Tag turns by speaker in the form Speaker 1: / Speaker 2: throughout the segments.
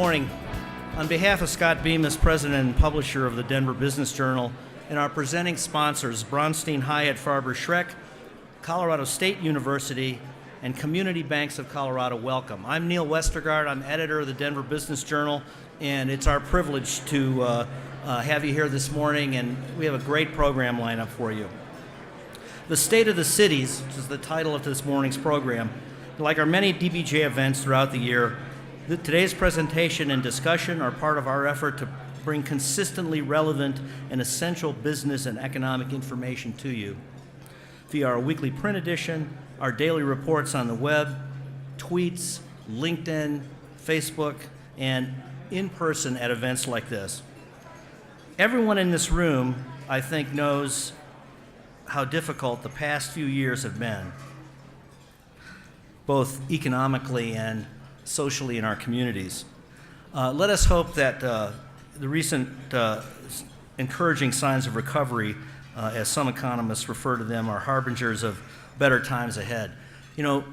Speaker 1: morning. On behalf of Scott Bemis, President and Publisher of the Denver Business Journal, and our presenting sponsors, Bronstein Hyatt Farber Schreck, Colorado State University, and Community Banks of Colorado, welcome. I'm Neil Westergaard. I'm editor of the Denver Business Journal, and it's our privilege to have you here this morning, and we have a great program lineup for you. The State of the Cities, which is the title of this morning's program, like our many DBJ events throughout the year, today's presentation and discussion are part of our effort to bring consistently relevant and essential business and economic information to you via our weekly print edition, our daily reports on the web, tweets, LinkedIn, Facebook, and in person at events like this. Everyone in this room, I think, knows how difficult the past few years have been, both economically and socially in our communities. Let us hope that the recent encouraging signs of recovery, as some economists refer to them, are harbingers of better times ahead. You know,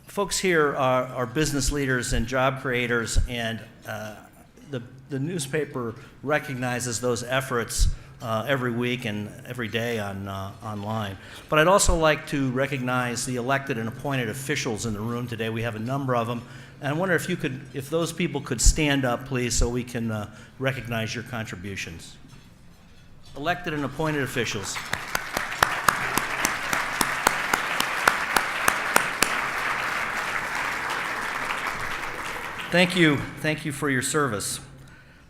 Speaker 1: folks here are business leaders and job creators, and the newspaper recognizes those efforts every week and every day online. But I'd also like to recognize the elected and appointed officials in the room today. We have a number of them. And I wonder if those people could stand up, please, so we can recognize your contributions. Elected and appointed officials. Thank you for your service.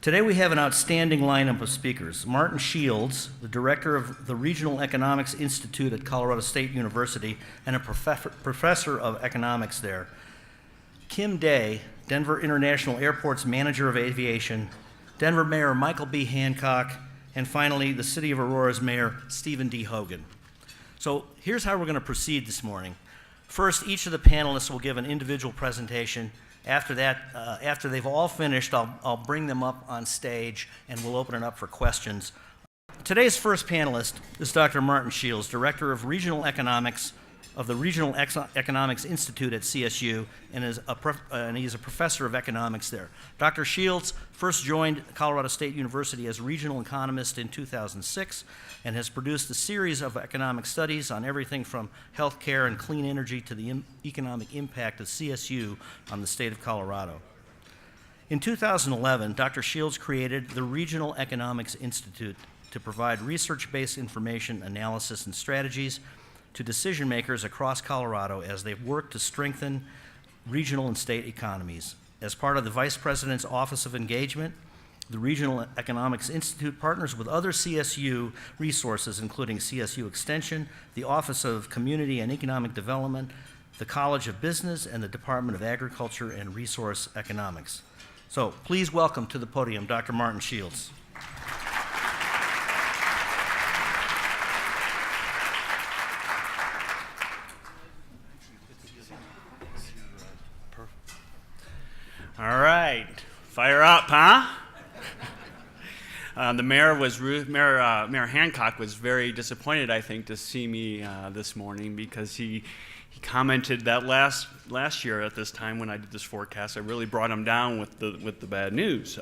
Speaker 1: Today we have an outstanding lineup of speakers. Martin Shields, the director of the Regional Economics Institute at Colorado State University and a professor of economics there. Kim Day, Denver International Airport's manager of aviation. Denver Mayor Michael B. Hancock. And finally, the City of Aurora's Mayor Stephen D. Hogan. So here's how we're going to proceed this morning. First, each of the panelists will give an individual presentation. After that, after they've all finished, I'll bring them up on stage and we'll open it up for questions. Today's first panelist is Dr. Martin Shields, Director of Regional Economics of the Regional Economics Institute at CSU, and he's a professor of economics there. Dr. Shields first joined Colorado State University as regional economist in 2006 and has produced a series of economic studies on everything from healthcare and clean energy to the economic impact of CSU on the state of Colorado. In 2011, Dr. Shields created the Regional Economics Institute to provide research-based information, analysis, and strategies to decision makers across Colorado as they work to strengthen regional and state economies. As part of the Vice President's Office of Engagement, the Regional Economics Institute partners with other CSU resources, including CSU Extension, the Office of Community and Economic Development, the College of Business, and the Department of Agriculture and Resource Economics. So please welcome to the podium Dr. Martin Shields.
Speaker 2: All right, fire up, huh? The mayor Mayor Hancock was very disappointed, I think, to see me this morning because he commented that last year at this time when I did this forecast, I really brought him down with the bad news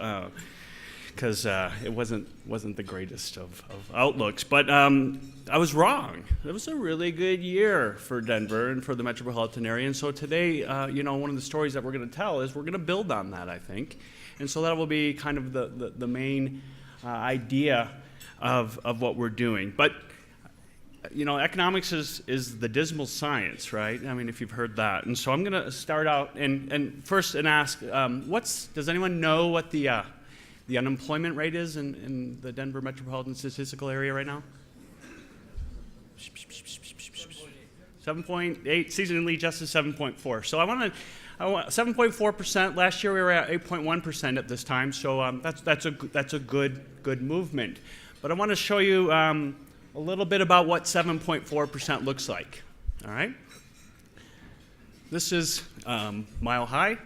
Speaker 2: because it wasn't the greatest of outlooks. But I was wrong. It was a really good year for Denver and for the metropolitan area. And so today, one of the stories that we're going to tell is we're going to build on that, I think. And so that will be kind of the main idea of what we're doing. But economics is the dismal science, right? I mean, if you've heard that. And so I'm going to start out and first ask, does anyone know what the unemployment rate is in the Denver metropolitan statistical area right now? 7.8, seasonally adjusted 7.4. So I want 7.4%. Last year we were at 8.1% at this time. So that's a good movement. But I want to show you a little bit about what 7.4% looks like. All right. This is Mile High,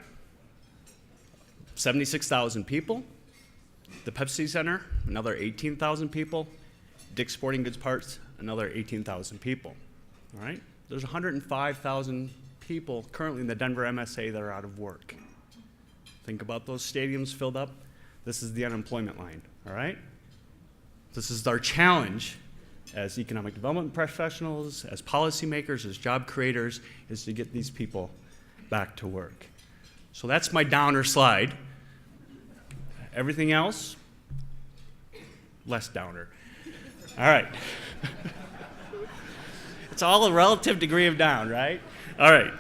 Speaker 2: 76,000 people. The Pepsi Center, another 18,000 people. Dick's Sporting Goods Parts, another 18,000 people. All right? There's 105,000 people currently in the Denver MSA that are out of work. Think about those stadiums filled up. This is the unemployment line, all right? This is our challenge as economic development professionals, as policymakers, as job creators, is to get these people back to work. So that's my downer slide. Everything else, less downer. All right. It's all a relative degree of down, right? All right.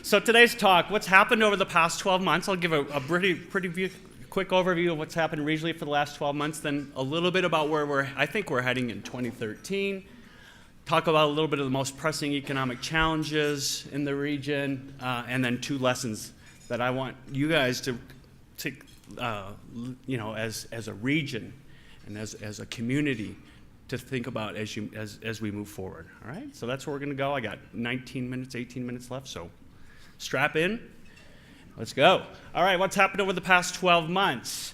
Speaker 2: So today's talk, what's happened over the past 12 months, I'll give a pretty quick overview of what's happened regionally for the last 12 months, then a little bit about where I think we're heading in 2013, talk about a little bit of the most pressing economic challenges in the region, and then 2 lessons that I want you guys to take, as a region and as a community to think about as we move forward. All right, so that's where we're going to go. I got 18 minutes left, so strap in. Let's go. All right, what's happened over the past 12 months?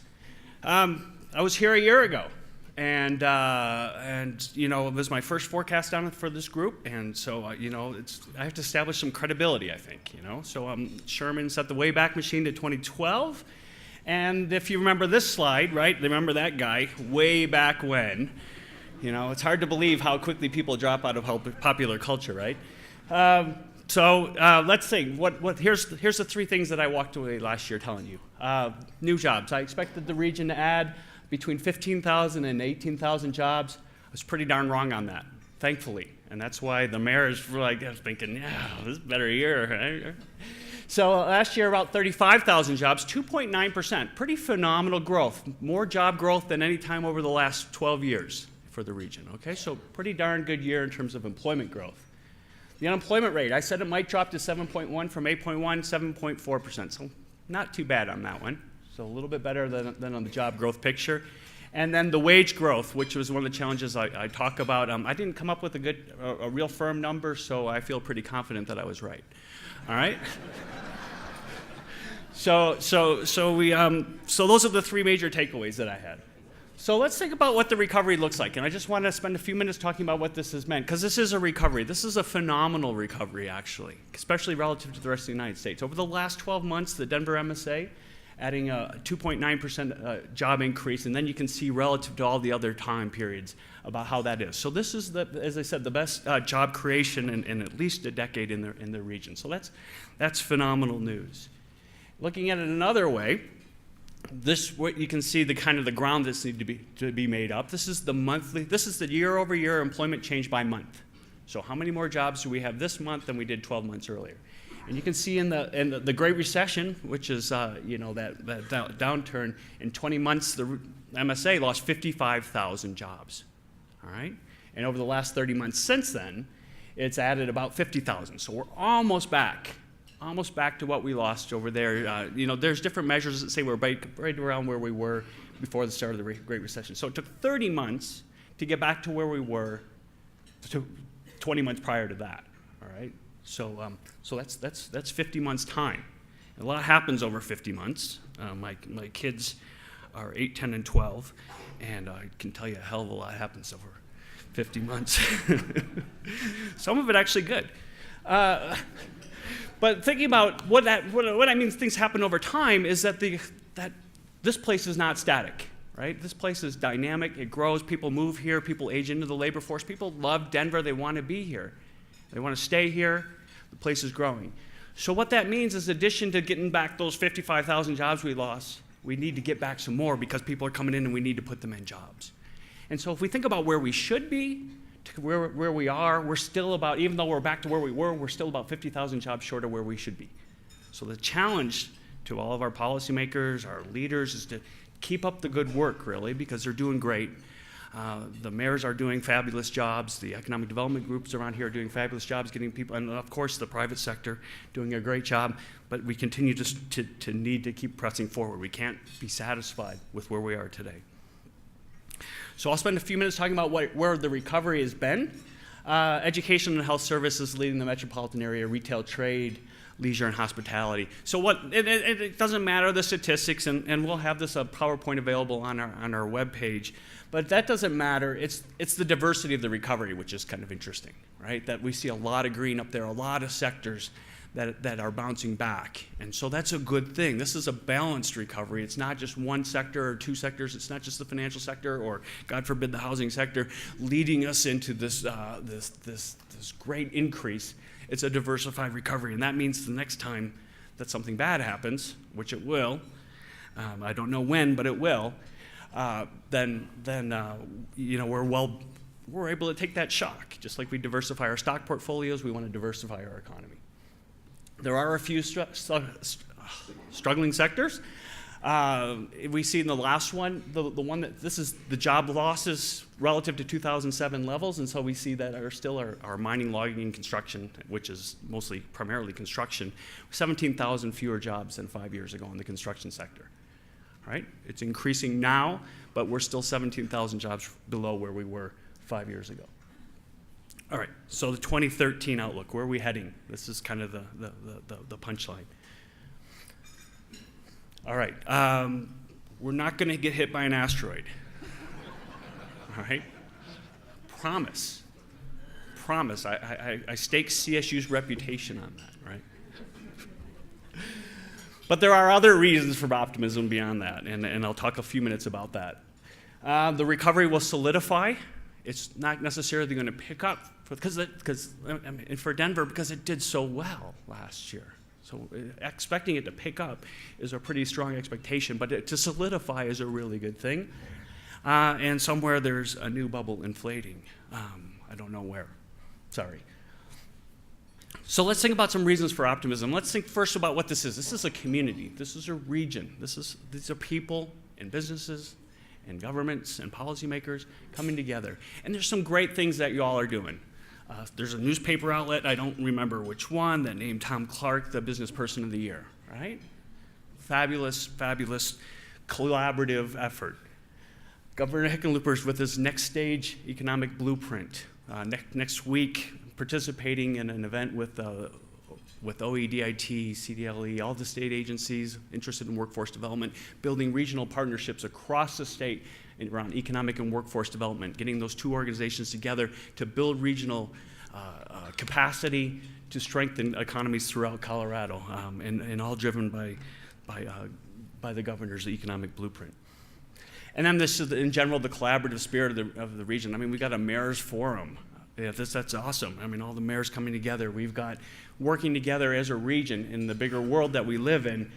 Speaker 2: I was here a year ago, and it was my first forecast down for this group, and so I have to establish some credibility, I think. So Sherman set the Wayback Machine to 2012, and if you remember this slide, right? Remember that guy way back when? It's hard to believe how quickly people drop out of popular culture, right? So let's see. Here's the 3 things that I walked away last year telling you. New jobs. I expected the region to add between 15,000 and 18,000 jobs. I was pretty darn wrong on that, thankfully. And that's why the mayor is thinking, yeah, this is a better year. Right? So last year, about 35,000 jobs, 2.9%. Pretty phenomenal growth. More job growth than any time over the last 12 years for the region. Okay, so pretty darn good year in terms of employment growth. The unemployment rate, I said it might drop to 7.1 from 8.1, 7.4%. So not too bad on that one. So a little bit better than on the job growth picture. And then the wage growth, which was one of the challenges I talk about. I didn't come up with a real firm number, so I feel pretty confident that I was right. All right? So those are the 3 major takeaways that I had. So let's think about what the recovery looks like. And I just want to spend a few minutes talking about what this has meant, because this is a recovery. This is a phenomenal recovery, actually, especially relative to the rest of the United States. Over the last 12 months, the Denver MSA adding a 2.9% job increase, and then you can see relative to all the other time periods about how that is. So this is, as I said, the best job creation in at least a decade in the region. So that's phenomenal news. Looking at it another way, what you can see the kind of the ground that's needed to be made up. This is the year-over-year employment change by month. So how many more jobs do we have this month than we did 12 months earlier? And you can see in the Great Recession, which is that downturn, in 20 months the MSA lost 55,000 jobs. All right, and over the last 30 months since then, it's added about 50,000. So we're almost back to what we lost over there. There's different measures that say we're right around where we were before the start of the Great Recession. So it took 30 months to get back to where we were 20 months prior to that. All right. So that's 50 months time. A lot happens over 50 months. My kids are 8, 10, and 12, and I can tell you a hell of a lot happens over 50 months. Some of it actually good. But thinking about what I mean things happen over time is that this place is not static, right? This place is dynamic. It grows. People move here. People age into the labor force. People love Denver. They want to be here. They want to stay here. The place is growing. So what that means is, in addition to getting back those 55,000 jobs we lost, we need to get back some more because people are coming in and we need to put them in jobs. And so if we think about where we should be, to where we are, we're still about, even though we're back to where we were, we're still about 50,000 jobs short of where we should be. So the challenge to all of our policymakers, our leaders, is to keep up the good work, really, because they're doing great. The mayors are doing fabulous jobs. The economic development groups around here are doing fabulous jobs, getting people, and of course the private sector doing a great job. But we continue to need to keep pressing forward. We can't be satisfied with where we are today. So I'll spend a few minutes talking about where the recovery has been. Education and health services leading the metropolitan area, retail, trade, leisure, and hospitality. So it doesn't matter the statistics, and we'll have this PowerPoint available on our webpage, but that doesn't matter. It's the diversity of the recovery, which is kind of interesting, right? That we see a lot of green up there, a lot of sectors that are bouncing back. And so that's a good thing. This is a balanced recovery. It's not just one sector or two sectors. It's not just the financial sector or, God forbid, the housing sector leading us into this great increase. It's a diversified recovery. And that means the next time that something bad happens, which it will, I don't know when, but it will, then we're able to take that shock. Just like we diversify our stock portfolios, we want to diversify our economy. There are a few struggling sectors. We see in the last one, the one that this is the job losses relative to 2007 levels, and so we see that our mining, logging, and construction, which is primarily construction, 17,000 fewer jobs than 5 years ago in the construction sector. Right? It's increasing now, but we're still 17,000 jobs below where we were 5 years ago. All right, so the 2013 outlook, where are we heading? This is kind of the punchline. All right, we're not going to get hit by an asteroid. All right? Promise. I stake CSU's reputation on that, right? But there are other reasons for optimism beyond that, and I'll talk a few minutes about that. The recovery will solidify. It's not necessarily going to pick up for Denver because it did so well last year. So expecting it to pick up is a pretty strong expectation, but to solidify is a really good thing. And somewhere there's a new bubble inflating. I don't know where. Sorry. So let's think about some reasons for optimism. Let's think first about what this is. This is a community. This is a region. These are people and businesses and governments and policymakers coming together. And there's some great things that you all are doing. There's a newspaper outlet, I don't remember which one, that named Tom Clark the Business Person of the Year, right? Fabulous collaborative effort. Governor Hickenlooper's with his next stage economic blueprint. Next week, participating in an event with OEDIT, CDLE, all the state agencies interested in workforce development, building regional partnerships across the state around economic and workforce development, getting those two organizations together to build regional capacity to strengthen economies throughout Colorado, and all driven by the governor's economic blueprint. And then this is, in general, the collaborative spirit of the region. I mean, we got a mayor's forum. Yeah, that's awesome. I mean, all the mayors coming together. We've got working together as a region in the bigger world that we live in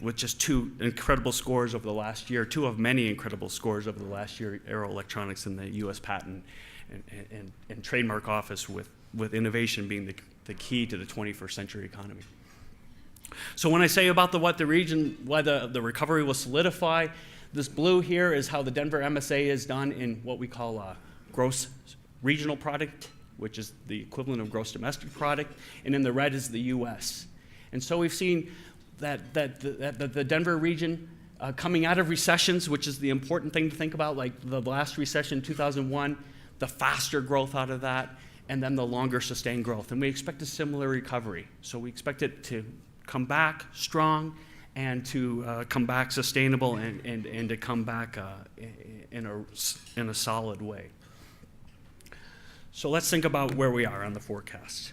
Speaker 2: with just two incredible scores over the last year, two of many incredible scores over the last year, Aero Electronics and the U.S. Patent and Trademark Office with innovation being the key to the 21st century economy. So when I say about why the recovery will solidify, this blue here is how the Denver MSA is done in what we call gross regional product, which is the equivalent of gross domestic product, and in the red is the U.S. And so we've seen that the Denver region coming out of recessions, which is the important thing to think about, like the last recession, 2001, the faster growth out of that, and then the longer sustained growth. And we expect a similar recovery. So we expect it to come back strong and to come back sustainable and to come back in a solid way. So let's think about where we are on the forecast.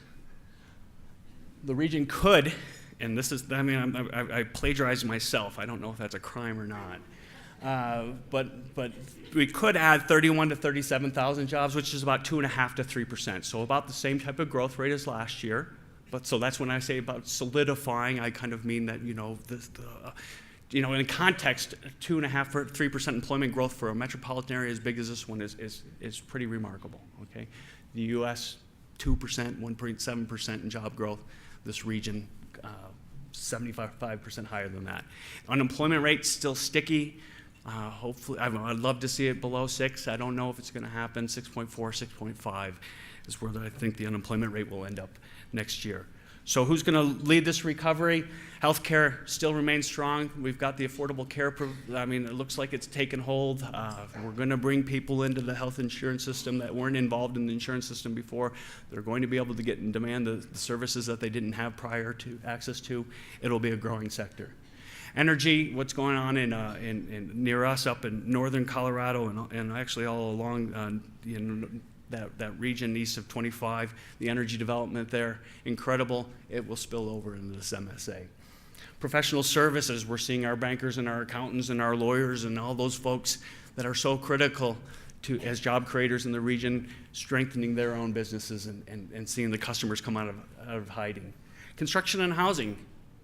Speaker 2: The region could, and this is, I mean, I plagiarized myself. I don't know if that's a crime or not. But we could add 31 to 37,000 jobs, which is about 2.5% to 3%. So about the same type of growth rate as last year. But so that's when I say about solidifying, I kind of mean that, in context, 2.5% or 3% employment growth for a metropolitan area as big as this one is pretty remarkable. Okay, the U.S. 2%, 1.7% in job growth. This region 75% higher than that. Unemployment rate still sticky. Hopefully, I'd love to see it below 6. I don't know if it's going to happen. 6.4, 6.5 is where I think the unemployment rate will end up next year. So who's going to lead this recovery? Healthcare still remains strong. We've got the Affordable Care. It looks like it's taken hold. We're going to bring people into the health insurance system that weren't involved in the insurance system before. They're going to be able to get and demand the services that they didn't have prior to access to. It'll be a growing sector. Energy, what's going on in near us up in northern Colorado and actually all along that region east of 25, the energy development there, incredible. It will spill over into this MSA. Professional services, we're seeing our bankers and our accountants and our lawyers and all those folks that are so critical to, as job creators in the region, strengthening their own businesses and seeing the customers come out of hiding. Construction and housing,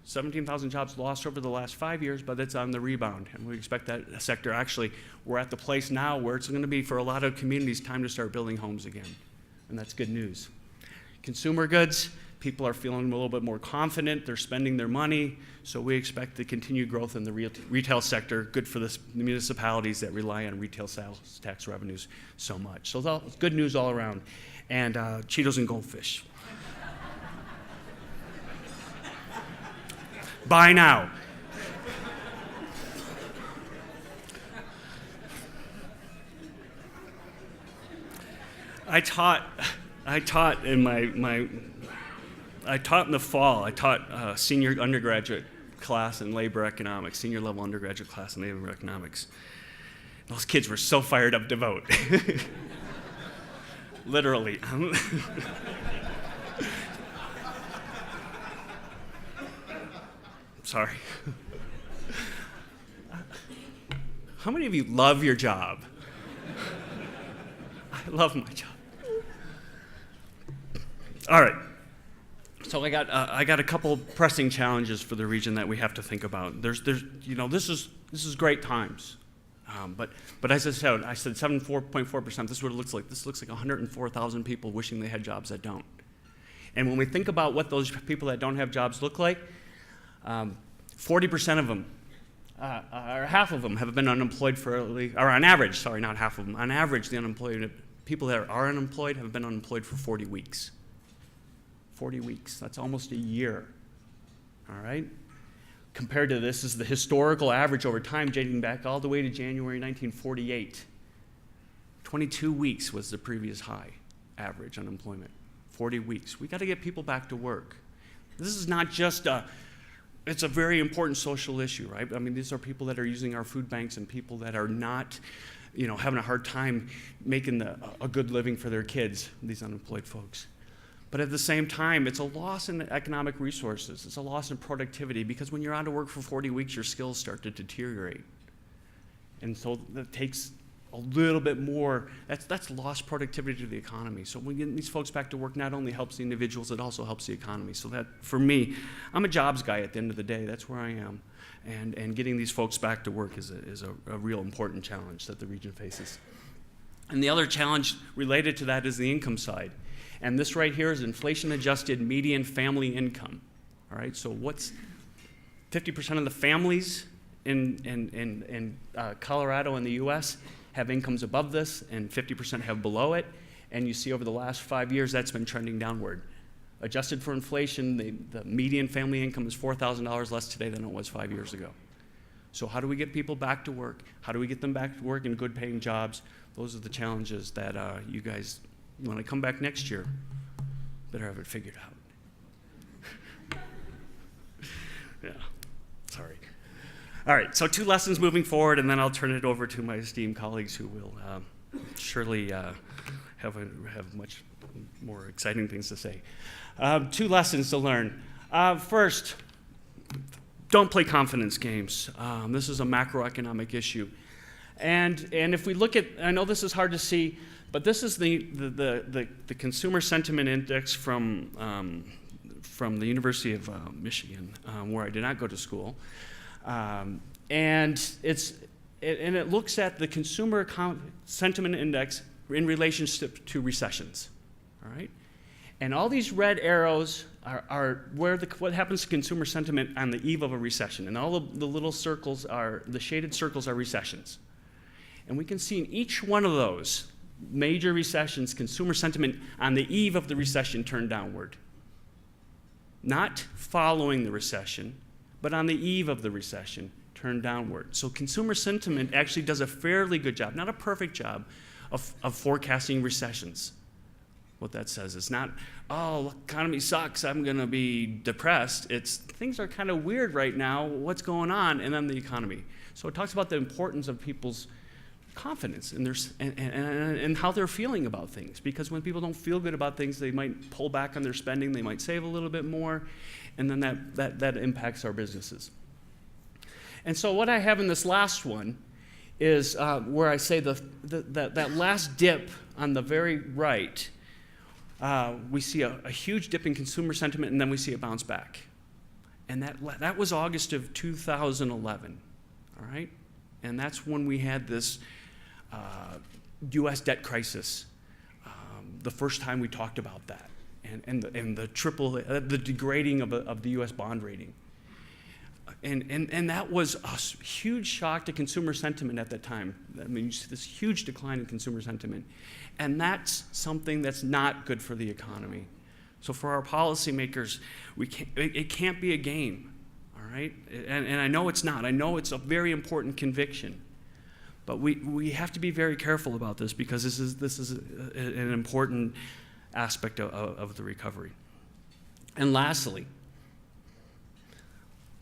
Speaker 2: 17,000 jobs lost over the last 5 years, but it's on the rebound. And we expect that sector, actually, we're at the place now where it's going to be, for a lot of communities, time to start building homes again. And that's good news. Consumer goods, people are feeling a little bit more confident. They're spending their money. So we expect the continued growth in the retail sector, good for the municipalities that rely on retail sales tax revenues so much. So it's good news all around. And Cheetos and Goldfish. Buy now. I taught in the fall. I taught a senior undergraduate class in labor economics, senior level undergraduate class in labor economics. Those kids were so fired up to vote. Literally. Sorry. How many of you love your job? I love my job. All right. So I got a couple pressing challenges for the region that we have to think about. This is great times, but as I said 7.4%. This is what it looks like. This looks like 104,000 people wishing they had jobs that don't. And when we think about what those people that don't have jobs look like, 40% of them, or half of them, have been unemployed for, or on average, sorry, not half of them. On average, the unemployed people that are unemployed have been unemployed for 40 weeks. 40 weeks, that's almost a year, all right? Compared to this is the historical average over time, dating back all the way to January 1948. 22 weeks was the previous high average unemployment, 40 weeks. We gotta get people back to work. This is not just it's a very important social issue, right? I mean, these are people that are using our food banks and people that are not, having a hard time making a good living for their kids, these unemployed folks. But at the same time, it's a loss in economic resources. It's a loss in productivity, because when you're out of work for 40 weeks, your skills start to deteriorate. And so that takes a little bit more, that's lost productivity to the economy. So when getting these folks back to work not only helps the individuals, it also helps the economy. So that, for me, I'm a jobs guy at the end of the day. That's where I am. And getting these folks back to work is a real important challenge that the region faces. And the other challenge related to that is the income side. And this right here is inflation-adjusted median family income. All right, so what's 50% of the families in Colorado and the U.S. have incomes above this, and 50% have below it. And you see over the last 5 years, that's been trending downward. Adjusted for inflation, the median family income is $4,000 less today than it was 5 years ago. So how do we get people back to work? How do we get them back to work in good-paying jobs? Those are the challenges that you guys, when I come back next year, better have it figured out. Yeah, sorry. All right, so 2 lessons moving forward, and then I'll turn it over to my esteemed colleagues who will surely have much more exciting things to say. 2 lessons to learn. First, don't play confidence games. This is a macroeconomic issue. And if we look at, I know this is hard to see, but this is the Consumer Sentiment Index from the University of Michigan, where I did not go to school. And it looks at the Consumer Sentiment Index in relationship to recessions, all right? And all these red arrows are what happens to consumer sentiment on the eve of a recession. And all of the little circles the shaded circles are recessions. And we can see in each one of those major recessions, consumer sentiment on the eve of the recession turned downward. Not following the recession, but on the eve of the recession turned downward. So consumer sentiment actually does a fairly good job, not a perfect job, of forecasting recessions. What that says is not, oh, the economy sucks, I'm gonna be depressed. It's things are kind of weird right now, what's going on, and then the economy. So it talks about the importance of people's confidence in and how they're feeling about things. Because when people don't feel good about things, they might pull back on their spending, they might save a little bit more, and then that impacts our businesses. And so what I have in this last one is where I say that last dip on the very right, we see a huge dip in consumer sentiment, and then we see it bounce back. And that was August of 2011, all right? And that's when we had this U.S. debt crisis, the first time we talked about that, and the degrading of the U.S. bond rating. And that was a huge shock to consumer sentiment at that time. I mean, you see this huge decline in consumer sentiment. And that's something that's not good for the economy. So for our policymakers, it can't be a game, all right? And I know it's not. I know it's a very important conviction. But we have to be very careful about this, because this is an important aspect of the recovery. And lastly,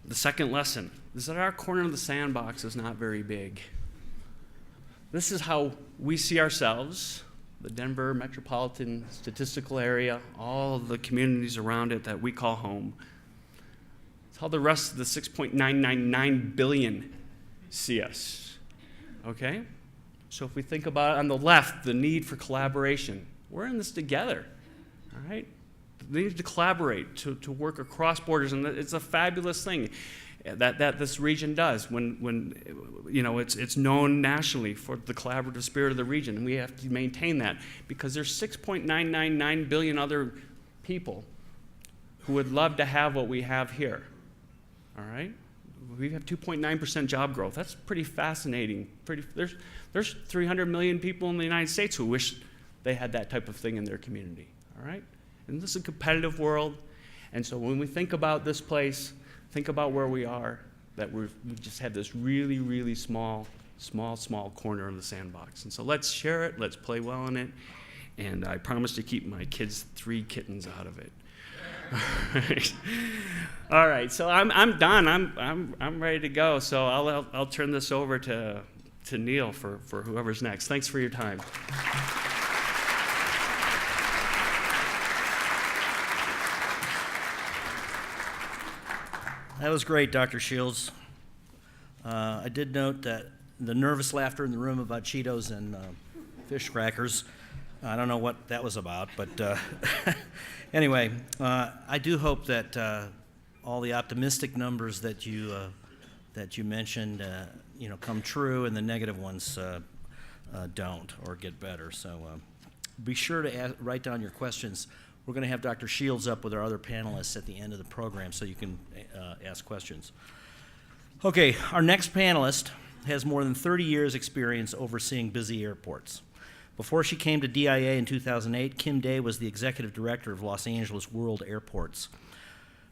Speaker 2: the second lesson is that our corner of the sandbox is not very big. This is how we see ourselves, the Denver metropolitan statistical area, all of the communities around it that we call home. It's how the rest of the 6.999 billion see us, okay? So if we think about, on the left, the need for collaboration, we're in this together, all right? They need to collaborate, to work across borders, and it's a fabulous thing that this region does when it's known nationally for the collaborative spirit of the region, and we have to maintain that, because there's 6.999 billion other people who would love to have what we have here, all right? We have 2.9% job growth. That's pretty fascinating. There's 300 million people in the United States who wish they had that type of thing in their community, all right? And this is a competitive world, and so when we think about this place, think about where we are, that we just have this really, really small corner of the sandbox. And so let's share it, let's play well in it, and I promise to keep my kids' 3 kittens out of it. All right, so I'm done. I'm ready to go. So I'll turn this over to Neil for whoever's next. Thanks for your time.
Speaker 1: That was great, Dr. Shields. I did note that the nervous laughter in the room about Cheetos and fish crackers. I don't know what that was about, but anyway, I do hope that all the optimistic numbers that you mentioned, come true, and the negative ones don't or get better. So be sure to write down your questions. We're going to have Dr. Shields up with our other panelists at the end of the program, so you can ask questions. Okay, our next panelist has more than 30 years' experience overseeing busy airports. Before she came to DIA in 2008, Kim Day was the executive director of Los Angeles World Airports,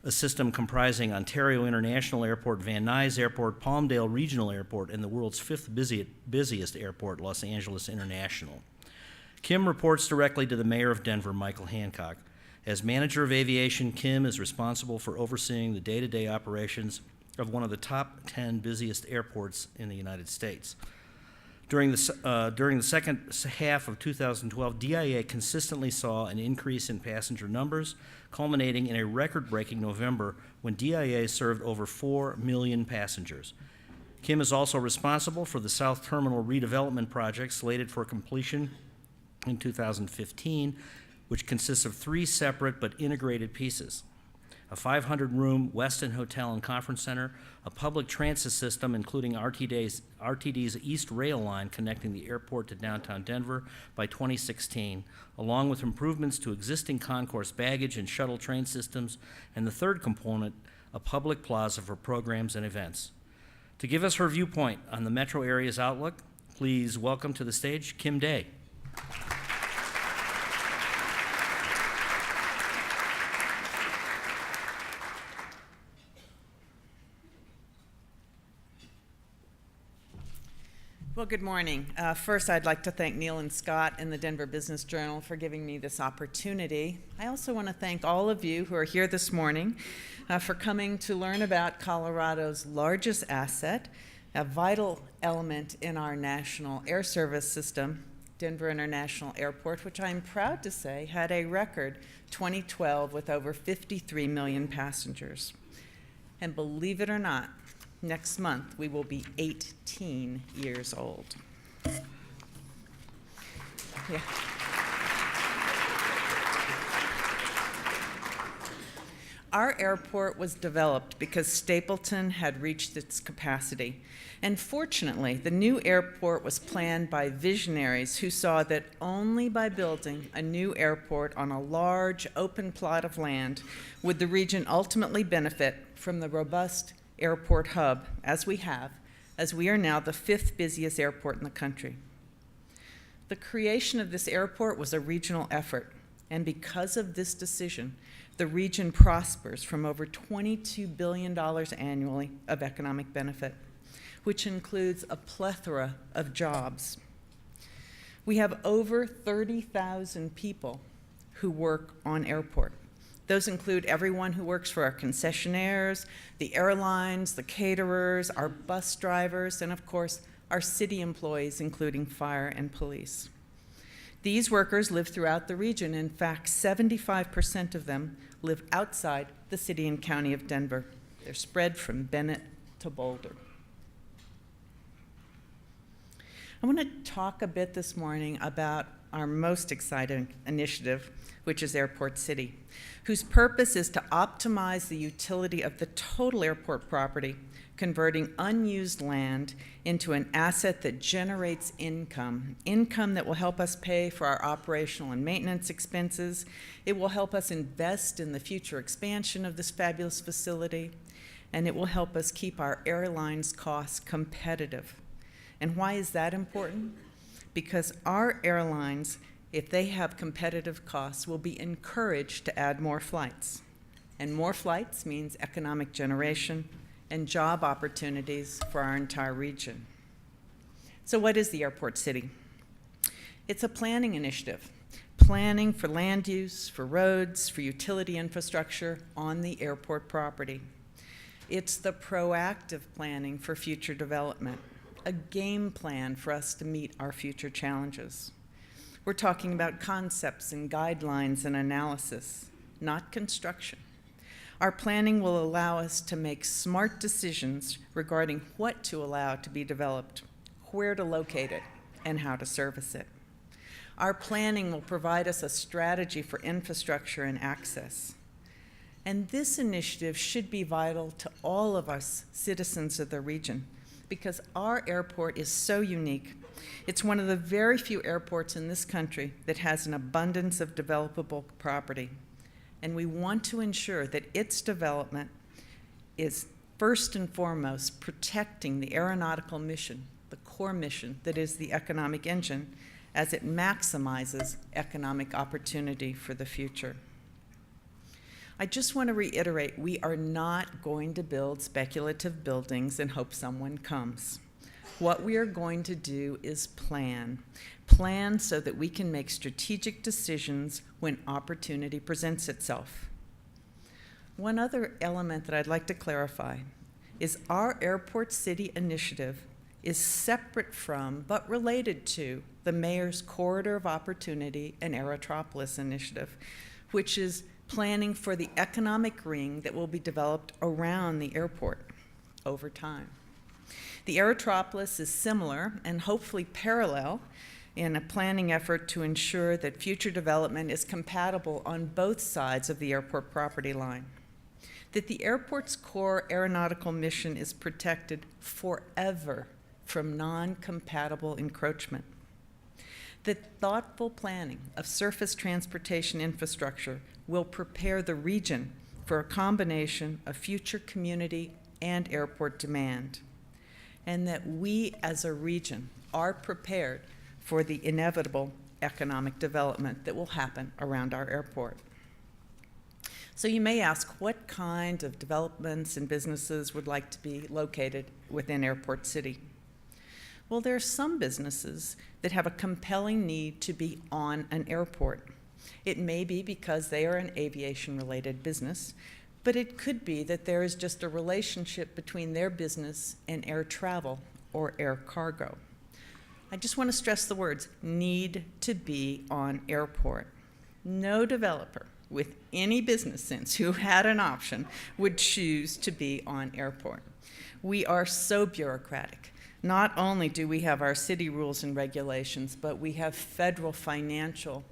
Speaker 1: a system comprising Ontario International Airport, Van Nuys Airport, Palmdale Regional Airport, and the world's 5th busiest airport, Los Angeles International. Kim reports directly to the mayor of Denver, Michael Hancock. As manager of aviation, Kim is responsible for overseeing the day-to-day operations of one of the top 10 busiest airports in the United States. During the second half of 2012, DIA consistently saw an increase in passenger numbers, culminating in a record-breaking November when DIA served over 4 million passengers. Kim is also responsible for the South Terminal redevelopment project slated for completion in 2015, which consists of 3 separate but integrated pieces: a 500-room Westin Hotel and Conference Center, a public transit system including RTD's East Rail Line connecting the airport to downtown Denver by 2016, along with improvements to existing concourse baggage and shuttle train systems, and the third component, a public plaza for programs and events. To give us her viewpoint on the metro area's outlook, please welcome to the stage Kim Day.
Speaker 3: Well, good morning. First, I'd like to thank Neil and Scott and the Denver Business Journal for giving me this opportunity. I also want to thank all of you who are here this morning for coming to learn about Colorado's largest asset, A vital element in our national air service system, Denver International Airport, which I'm proud to say had a record 2012 with over 53 million passengers. And believe it or not, next month we will be 18 years old. Yeah. Our airport was developed because Stapleton had reached its capacity. And fortunately, the new airport was planned by visionaries who saw that only by building a new airport on a large open plot of land would the region ultimately benefit from the robust airport hub as we have, as we are now the 5th busiest airport in the country. The creation of this airport was a regional effort, and because of this decision, the region prospers from over $22 billion annually of economic benefit, which includes a plethora of jobs. We have over 30,000 people who work on airport. Those include everyone who works for our concessionaires, the airlines, the caterers, our bus drivers, and of course, our city employees, including fire and police. These workers live throughout the region. In fact, 75% of them live outside the city and county of Denver. They're spread from Bennett to Boulder. I want to talk a bit this morning about our most exciting initiative, which is Airport City, whose purpose is to optimize the utility of the total airport property, converting unused land into an asset that generates income that will help us pay for our operational and maintenance expenses. It will help us invest in the future expansion of this fabulous facility, and it will help us keep our airlines' costs competitive. And why is that important? Because our airlines, if they have competitive costs, will be encouraged to add more flights. And more flights means economic generation and job opportunities for our entire region. So what is the Airport City? It's a planning initiative, planning for land use, for roads, for utility infrastructure on the airport property. It's the proactive planning for future development, a game plan for us to meet our future challenges. We're talking about concepts and guidelines and analysis, not construction. Our planning will allow us to make smart decisions regarding what to allow to be developed, where to locate it, and how to service it. Our planning will provide us a strategy for infrastructure and access. And this initiative should be vital to all of us citizens of the region because our airport is so unique. It's one of the very few airports in this country that has an abundance of developable property. And we want to ensure that its development is first and foremost protecting the aeronautical mission, the core mission that is the economic engine, as it maximizes economic opportunity for the future. I just want to reiterate, we are not going to build speculative buildings and hope someone comes. What we are going to do is plan so that we can make strategic decisions when opportunity presents itself. One other element that I'd like to clarify is our Airport City initiative is separate from, but related to, the Mayor's Corridor of Opportunity and Aerotropolis initiative, which is planning for the economic ring that will be developed around the airport over time. The Aerotropolis is similar and hopefully parallel in a planning effort to ensure that future development is compatible on both sides of the airport property line, that the airport's core aeronautical mission is protected forever from non-compatible encroachment, that thoughtful planning of surface transportation infrastructure will prepare the region for a combination of future community and airport demand, and that we as a region are prepared for the inevitable economic development that will happen around our airport. So you may ask, what kind of developments and businesses would like to be located within Airport City? Well, there are some businesses that have a compelling need to be on an airport. It may be because they are an aviation-related business, But it could be that there is just a relationship between their business and air travel or air cargo. I just want to stress the words, need to be on airport. No developer with any business sense who had an option would choose to be on airport. We are so bureaucratic. Not only do we have our city rules and regulations, but we have federal financial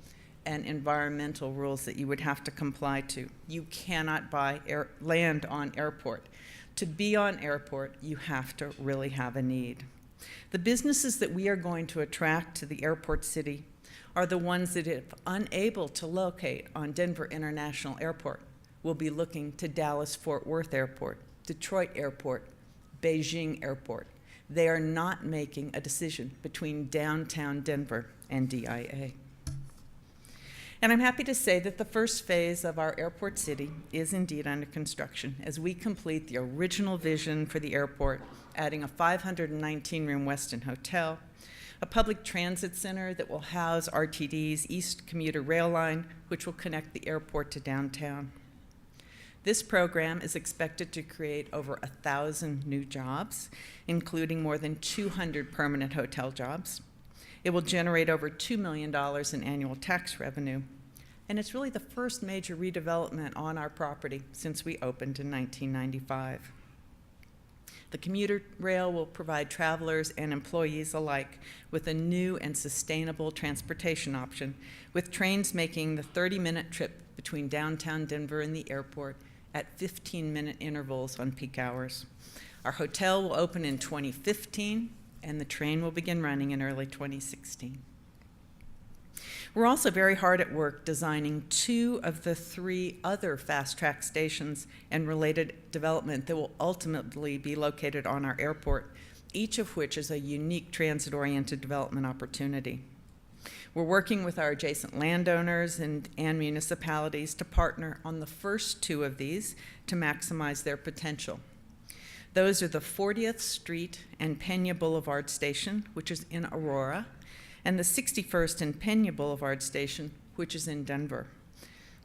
Speaker 3: and environmental rules that you would have to comply to. You cannot buy land on airport. To be on airport, you have to really have a need. The businesses that we are going to attract to the airport city are the ones that, if unable to locate on Denver International Airport, will be looking to Dallas-Fort Worth Airport, Detroit Airport, Beijing Airport. They are not making a decision between downtown Denver and DIA. And I'm happy to say that the first phase of our airport city is indeed under construction as we complete the original vision for the airport, adding a 519-room Westin hotel, a public transit center that will house RTD's East Commuter Rail Line, which will connect the airport to downtown. This program is expected to create over 1,000 new jobs, including more than 200 permanent hotel jobs. It will generate over $2 million in annual tax revenue, and it's really the first major redevelopment on our property since we opened in 1995. The commuter rail will provide travelers and employees alike with a new and sustainable transportation option, with trains making the 30-minute trip between downtown Denver and the airport at 15-minute intervals on peak hours. Our hotel will open in 2015, and the train will begin running in early 2016. We're also very hard at work designing 2 of the 3 other fast-track stations and related development that will ultimately be located on our airport, each of which is a unique transit-oriented development opportunity. We're working with our adjacent landowners and municipalities to partner on the first 2 of these to maximize their potential. Those are the 40th Street and Pena Boulevard Station, which is in Aurora, and the 61st and Pena Boulevard Station, which is in Denver.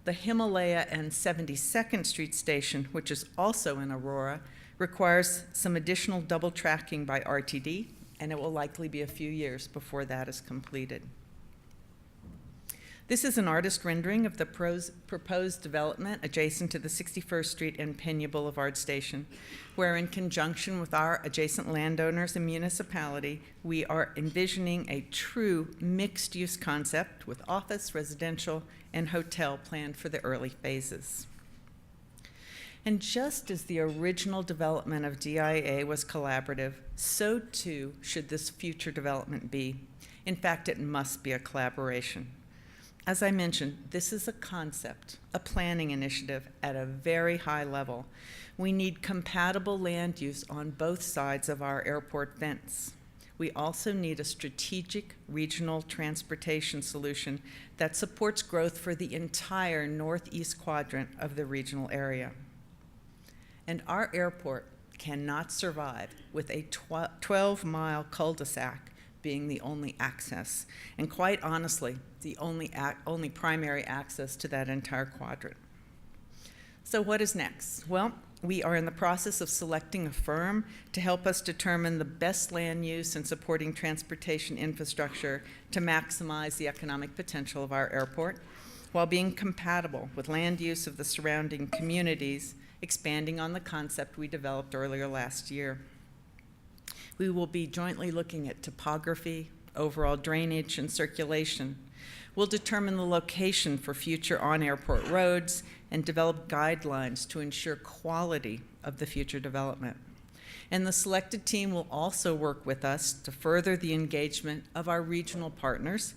Speaker 3: The Himalaya and 72nd Street Station, which is also in Aurora, requires some additional double tracking by RTD, and it will likely be a few years before that is completed. This is an artist rendering of the proposed development adjacent to the 61st Street and Pena Boulevard Station, where in conjunction with our adjacent landowners and municipality, we are envisioning a true mixed-use concept with office, residential, and hotel planned for the early phases. And just as the original development of DIA was collaborative, so too should this future development be. In fact, it must be a collaboration. As I mentioned, this is a concept, a planning initiative at a very high level. We need compatible land use on both sides of our airport fence. We also need a strategic regional transportation solution that supports growth for the entire northeast quadrant of the regional area. And our airport cannot survive with a 12-mile cul-de-sac being the only access, and quite honestly, the only primary access to that entire quadrant. So what is next? Well, we are in the process of selecting a firm to help us determine the best land use and supporting transportation infrastructure to maximize the economic potential of our airport, while being compatible with land use of the surrounding communities, expanding on the concept we developed earlier last year. We will be jointly looking at topography, overall drainage, and circulation. We'll determine the location for future on-airport roads and develop guidelines to ensure quality of the future development. And the selected team will also work with us to further the engagement of our regional partners,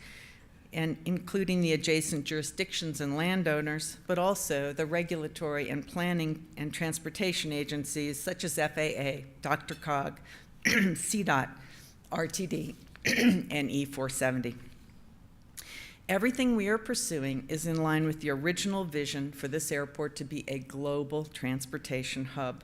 Speaker 3: and including the adjacent jurisdictions and landowners, but also the regulatory and planning and transportation agencies such as FAA, DRCOG, CDOT, RTD, and E470. Everything we are pursuing is in line with the original vision for this airport to be a global transportation hub.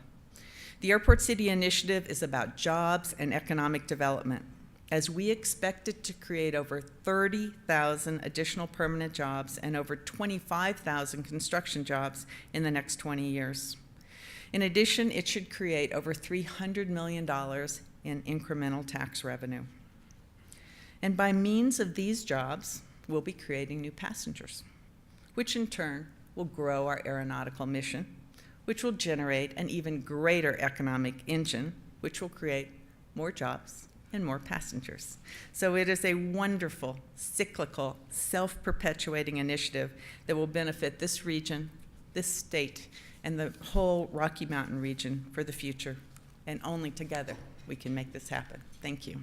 Speaker 3: The Airport City Initiative is about jobs and economic development, as we expect it to create over 30,000 additional permanent jobs and over 25,000 construction jobs in the next 20 years. In addition, it should create over $300 million in incremental tax revenue. And by means of these jobs, we'll be creating new passengers, which in turn will grow our aeronautical mission, which will generate an even greater economic engine, which will create more jobs and more passengers. So it is a wonderful, cyclical, self-perpetuating initiative that will benefit this region, this state, and the whole Rocky Mountain region for the future. And only together we can make this happen. Thank you.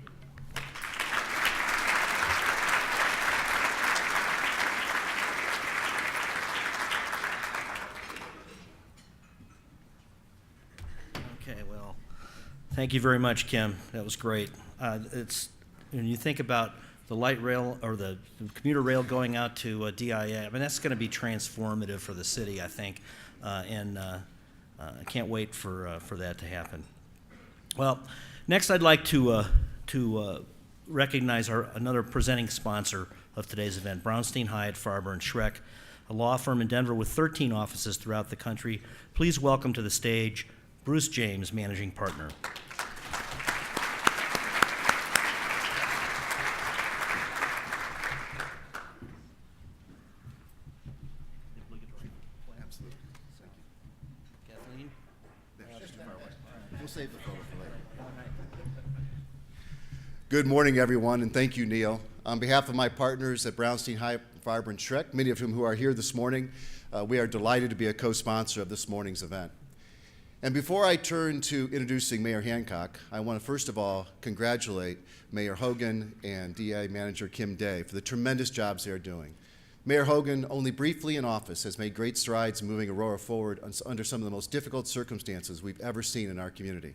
Speaker 1: Okay, well, thank you very much, Kim. That was great. It's when you think about the light rail or the commuter rail going out to DIA, I mean, that's going to be transformative for the city, I think, and I can't wait for that to happen. Well, next I'd like to recognize another presenting sponsor of today's event, Brownstein, Hyatt, Farber, and Schreck, a law firm in Denver with 13 offices throughout the country. Please welcome to the stage Bruce James, Managing Partner.
Speaker 4: Absolutely. Thank you.
Speaker 1: Kathleen?
Speaker 4: That's too far away. We'll save the photo for later. Good morning, everyone, and thank you, Neil. On behalf of my partners at Brownstein, Hyatt, Farber, and Schreck, many of whom who are here this morning, we are delighted to be a co-sponsor of this morning's event. And before I turn to introducing Mayor Hancock, I want to first of all congratulate Mayor Hogan and DA Manager Kim Day for the tremendous jobs they are doing. Mayor Hogan, only briefly in office, has made great strides in moving Aurora forward under some of the most difficult circumstances we've ever seen in our community.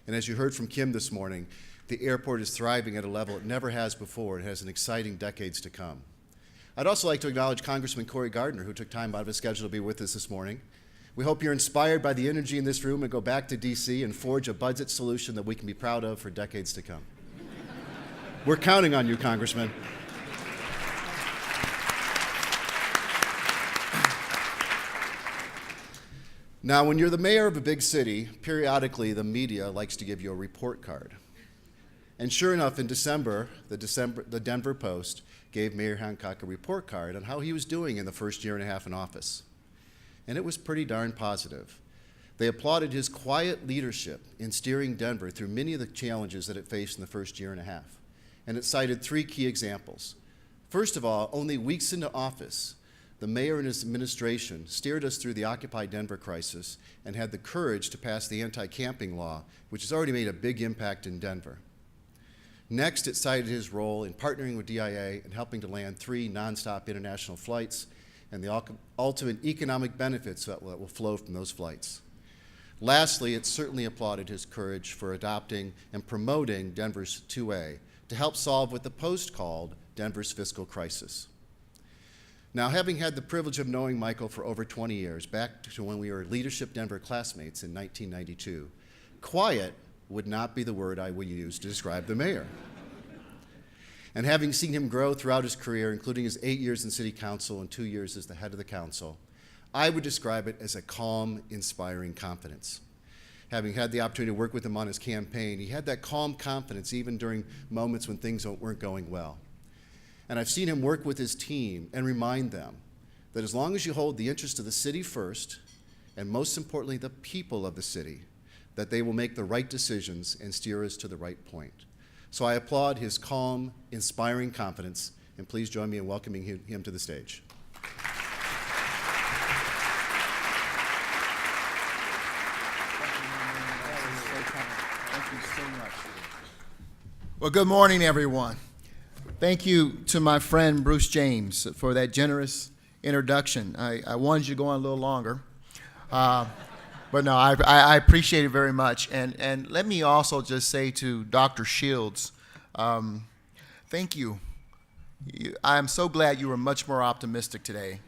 Speaker 4: And as you heard from Kim this morning, the airport is thriving at a level it never has before. It has an exciting decades to come. I'd also like to acknowledge Congressman Cory Gardner, who took time out of his schedule to be with us this morning. We hope you're inspired by the energy in this room and go back to DC and forge a budget solution that we can be proud of for decades to come. We're counting on you, Congressman. Now, when you're the mayor of a big city, periodically the media likes to give you a report card. And sure enough, in December, the Denver Post gave Mayor Hancock a report card on how he was doing in the first year and a half in office. And it was pretty darn positive. They applauded his quiet leadership in steering Denver through many of the challenges that it faced in the first year and a half. And it cited three key examples. First of all, only weeks into office, the mayor and his administration steered us through the Occupy Denver crisis and had the courage to pass the anti-camping law, which has already made a big impact in Denver. Next, it cited his role in partnering with DIA and helping to land 3 nonstop international flights and the ultimate economic benefits that will flow from those flights. Lastly, it certainly applauded his courage for adopting and promoting Denver's 2A to help solve what the Post called Denver's fiscal crisis. Now, having had the privilege of knowing Michael for over 20 years, back to when we were Leadership Denver classmates in 1992, quiet would not be the word I would use to describe the mayor. And having seen him grow throughout his career, including his 8 years in city council and 2 years as the head of the council, I would describe it as a calm, inspiring confidence. Having had the opportunity to work with him on his campaign, he had that calm confidence even during moments when things weren't going well. And I've seen him work with his team and remind them that as long as you hold the interest of the city first, and most importantly, the people of the city, that they will make the right decisions and steer us to the right point. So I applaud his calm, inspiring confidence, and please join me in welcoming him to the stage.
Speaker 5: Thank you so much. Well, good morning, everyone. Thank you to my friend Bruce James for that generous introduction. I wanted you to go on a little longer, but no, I appreciate it very much. And let me also just say to Dr. Shields, thank you. I'm so glad you were much more optimistic today.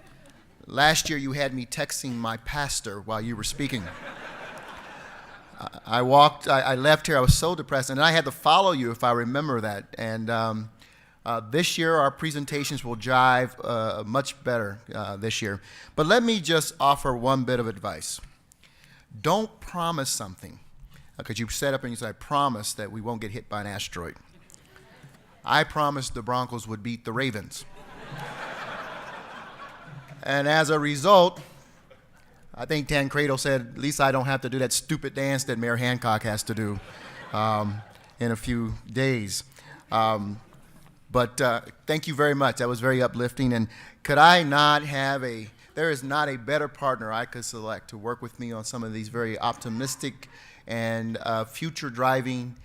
Speaker 5: Last year you had me texting my pastor while you were speaking. I left here, I was so depressed, and I had to follow you if I remember that. And this year, our presentations will jive much better this year. But let me just offer one bit of advice. Don't promise something, because you set up and you say, I promise that we won't get hit by an asteroid. I promised the Broncos would beat the Ravens. And as a result, I think Tancredo said, at least I don't have to do that stupid dance that Mayor Hancock has to do in a few days. But thank you very much. That was very uplifting. And could I not have there is not a better partner I could select to work with me on some of these very optimistic and future-driving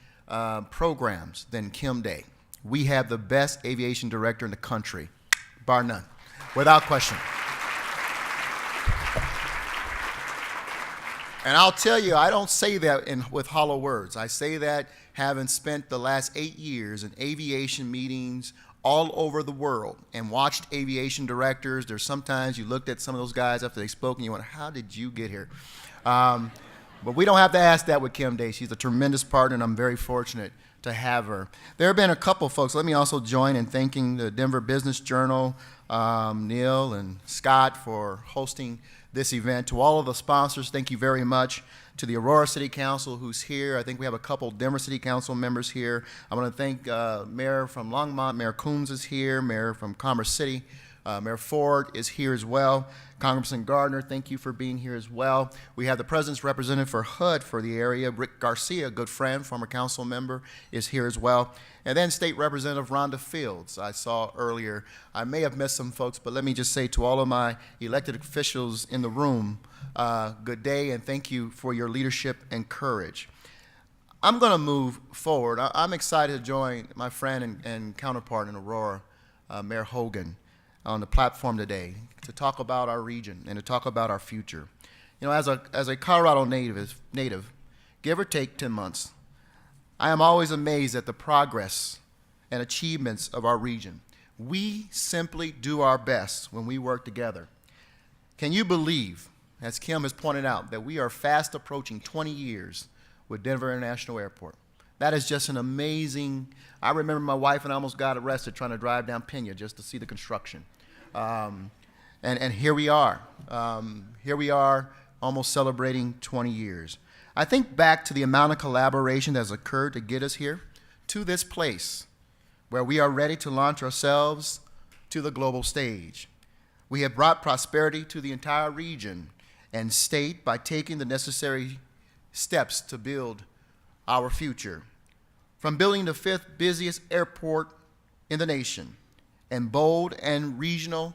Speaker 5: programs than Kim Day. We have the best aviation director in the country, bar none, without question. And I'll tell you, I don't say that with hollow words. I say that having spent the last 8 years in aviation meetings all over the world and watched aviation directors. There's sometimes you looked at some of those guys after they spoke and you went, how did you get here? But we don't have to ask that with Kim Day. She's a tremendous partner, and I'm very fortunate to have her. There have been a couple folks. Let me also join in thanking the Denver Business Journal, Neil and Scott, for hosting this event. To all of the sponsors, thank you very much. To the Aurora City Council, who's here. I think we have a couple Denver City Council members here. I want to thank Mayor from Longmont. Mayor Coombs is here. Mayor from Commerce City. Mayor Ford is here as well. Congressman Gardner, thank you for being here as well. We have the President's representative for HUD for the area, Rick Garcia, a good friend, former council member, is here as well. And then State Representative Rhonda Fields, I saw earlier. I may have missed some folks, but let me just say to all of my elected officials in the room, good day, and thank you for your leadership and courage. I'm going to move forward. I'm excited to join my friend and counterpart in Aurora, Mayor Hogan, on the platform today to talk about our region and to talk about our future. You know, as a Colorado native, give or take 10 months, I am always amazed at the progress and achievements of our region. We simply do our best when we work together. Can you believe, as Kim has pointed out, that we are fast approaching 20 years with Denver International Airport? That is just an amazing. I remember my wife and I almost got arrested trying to drive down Pena just to see the construction. And here we are. Here we are almost celebrating 20 years. I think back to the amount of collaboration that has occurred to get us here, to this place where we are ready to launch ourselves to the global stage. We have brought prosperity to the entire region and state by taking the necessary steps to build our future. From building the 5th busiest airport in the nation and bold and regional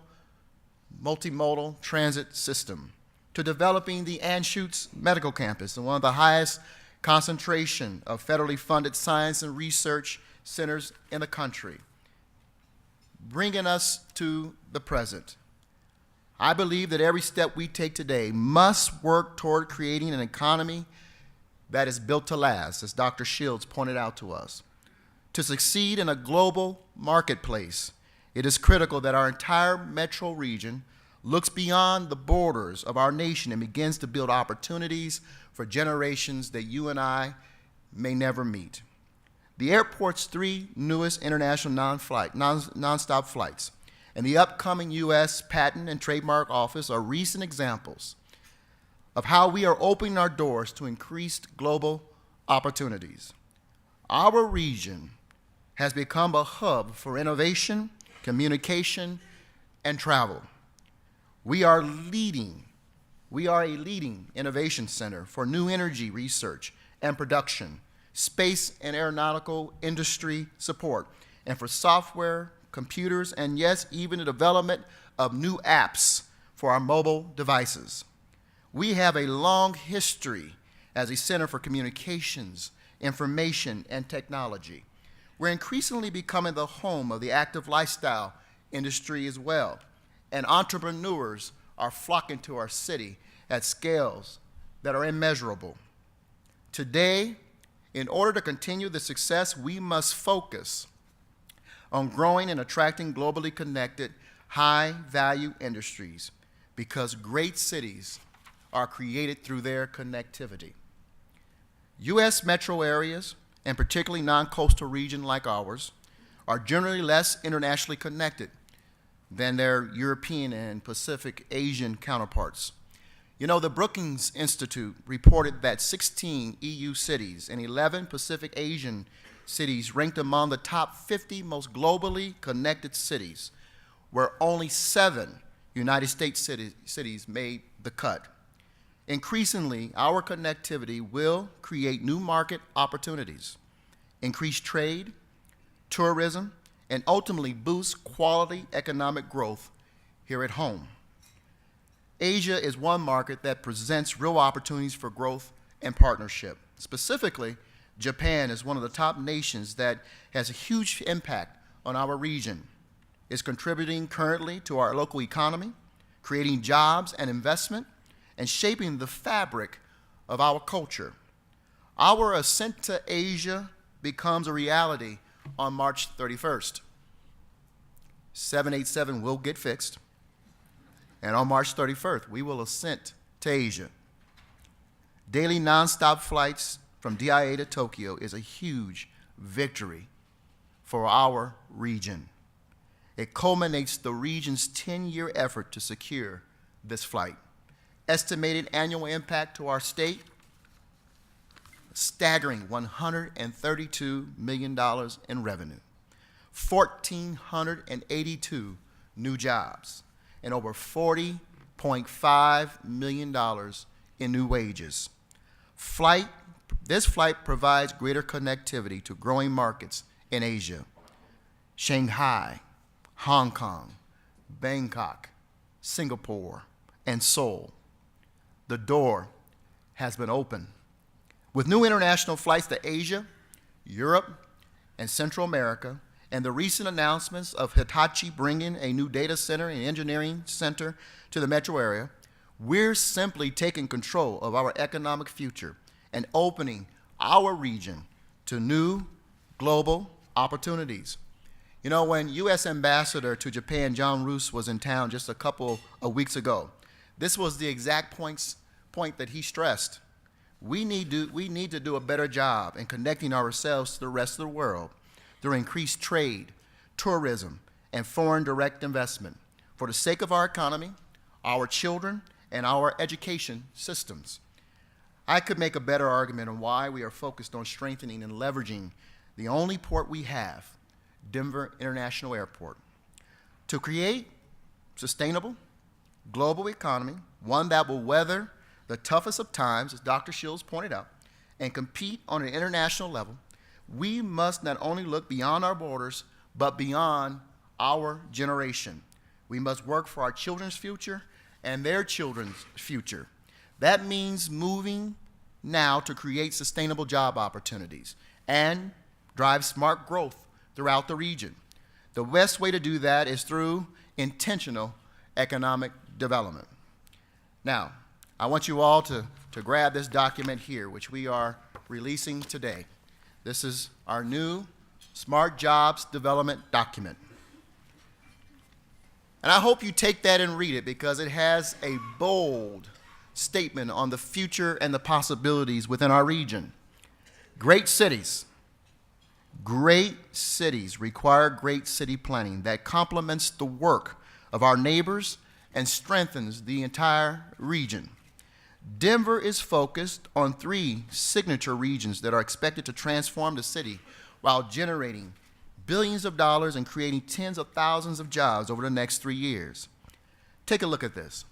Speaker 5: multimodal transit system, to developing the Anschutz Medical Campus, and one of the highest concentration of federally funded science and research centers in the country, bringing us to the present. I believe that every step we take today must work toward creating an economy that is built to last, as Dr. Shields pointed out to us. To succeed in a global marketplace, it is critical that our entire metro region looks beyond the borders of our nation and begins to build opportunities for generations that you and I may never meet. The airport's 3 newest international nonstop flights and the upcoming U.S. Patent and Trademark Office are recent examples of how we are opening our doors to increased global opportunities. Our region has become a hub for innovation, communication, and travel. We are a leading innovation center for new energy research and production, space and aeronautical industry support, and for software, computers, and yes, even the development of new apps for our mobile devices. We have a long history as a center for communications, information, and technology. We're increasingly becoming the home of the active lifestyle industry as well, and entrepreneurs are flocking to our city at scales that are immeasurable. Today, in order to continue the success, we must focus on growing and attracting globally connected, high-value industries, because great cities are created through their connectivity. U.S. metro areas, and particularly non-coastal regions like ours, are generally less internationally connected than their European and Pacific Asian counterparts. You know, the Brookings Institute reported that 16 EU cities and 11 Pacific Asian cities ranked among the top 50 most globally connected cities, where only 7 United States cities made the cut. Increasingly, our connectivity will create new market opportunities, increase trade, tourism, and ultimately boost quality economic growth here at home. Asia is one market that presents real opportunities for growth and partnership. Specifically, Japan is one of the top nations that has a huge impact on our region. It's contributing currently to our local economy, creating jobs and investment, and shaping the fabric of our culture. Our ascent to Asia becomes a reality on March 31st. 787 will get fixed, and on March 31st, we will ascent to Asia. Daily nonstop flights from DIA to Tokyo is a huge victory for our region. It culminates the region's 10-year effort to secure this flight. Estimated annual impact to our state, staggering $132 million in revenue, 1,482 new jobs, and over $40.5 million in new wages. This flight provides greater connectivity to growing markets in Asia: Shanghai, Hong Kong, Bangkok, Singapore, and Seoul. The door has been opened. With new international flights to Asia, Europe, and Central America, and the recent announcements of Hitachi bringing a new data center and engineering center to the metro area, we're simply taking control of our economic future and opening our region to new global opportunities. You know, when U.S. Ambassador to Japan, John Roos, was in town just a couple of weeks ago, this was the exact point that he stressed. We need to do a better job in connecting ourselves to the rest of the world through increased trade, tourism, and foreign direct investment for the sake of our economy, our children, and our education systems. I could make a better argument on why we are focused on strengthening and leveraging the only port we have, Denver International Airport, to create sustainable global economy, one that will weather the toughest of times, as Dr. Shields pointed out, and compete on an international level. We must not only look beyond our borders, but beyond our generation. We must work for our children's future and their children's future. That means moving now to create sustainable job opportunities and drive smart growth throughout the region. The best way to do that is through intentional economic development. Now, I want you all to grab this document here, which we are releasing today. This is our new Smart Jobs Development document. And I hope you take that and read it, because it has a bold statement on the future and the possibilities within our region. Great cities require great city planning that complements the work of our neighbors and strengthens the entire region. Denver is focused on 3 signature regions that are expected to transform the city while generating billions of dollars and creating tens of thousands of jobs over the next 3 years. Take a look at this.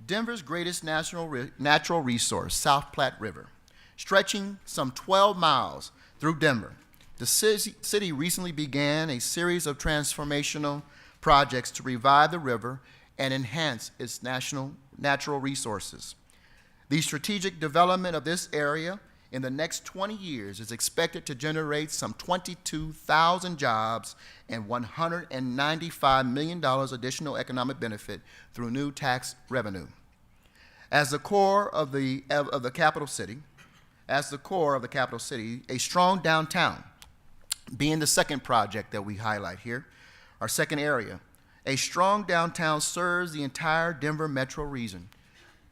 Speaker 5: Denver's greatest natural resource, South Platte River, stretching some 12 miles through Denver. The city recently began a series of transformational projects to revive the river and enhance its natural resources. The strategic development of this area in the next 20 years is expected to generate some 22,000 jobs and $195 million additional economic benefit through new tax revenue. As the core of the capital city, a strong downtown being the second project that we highlight here, our second area. A strong downtown serves the entire Denver metro region,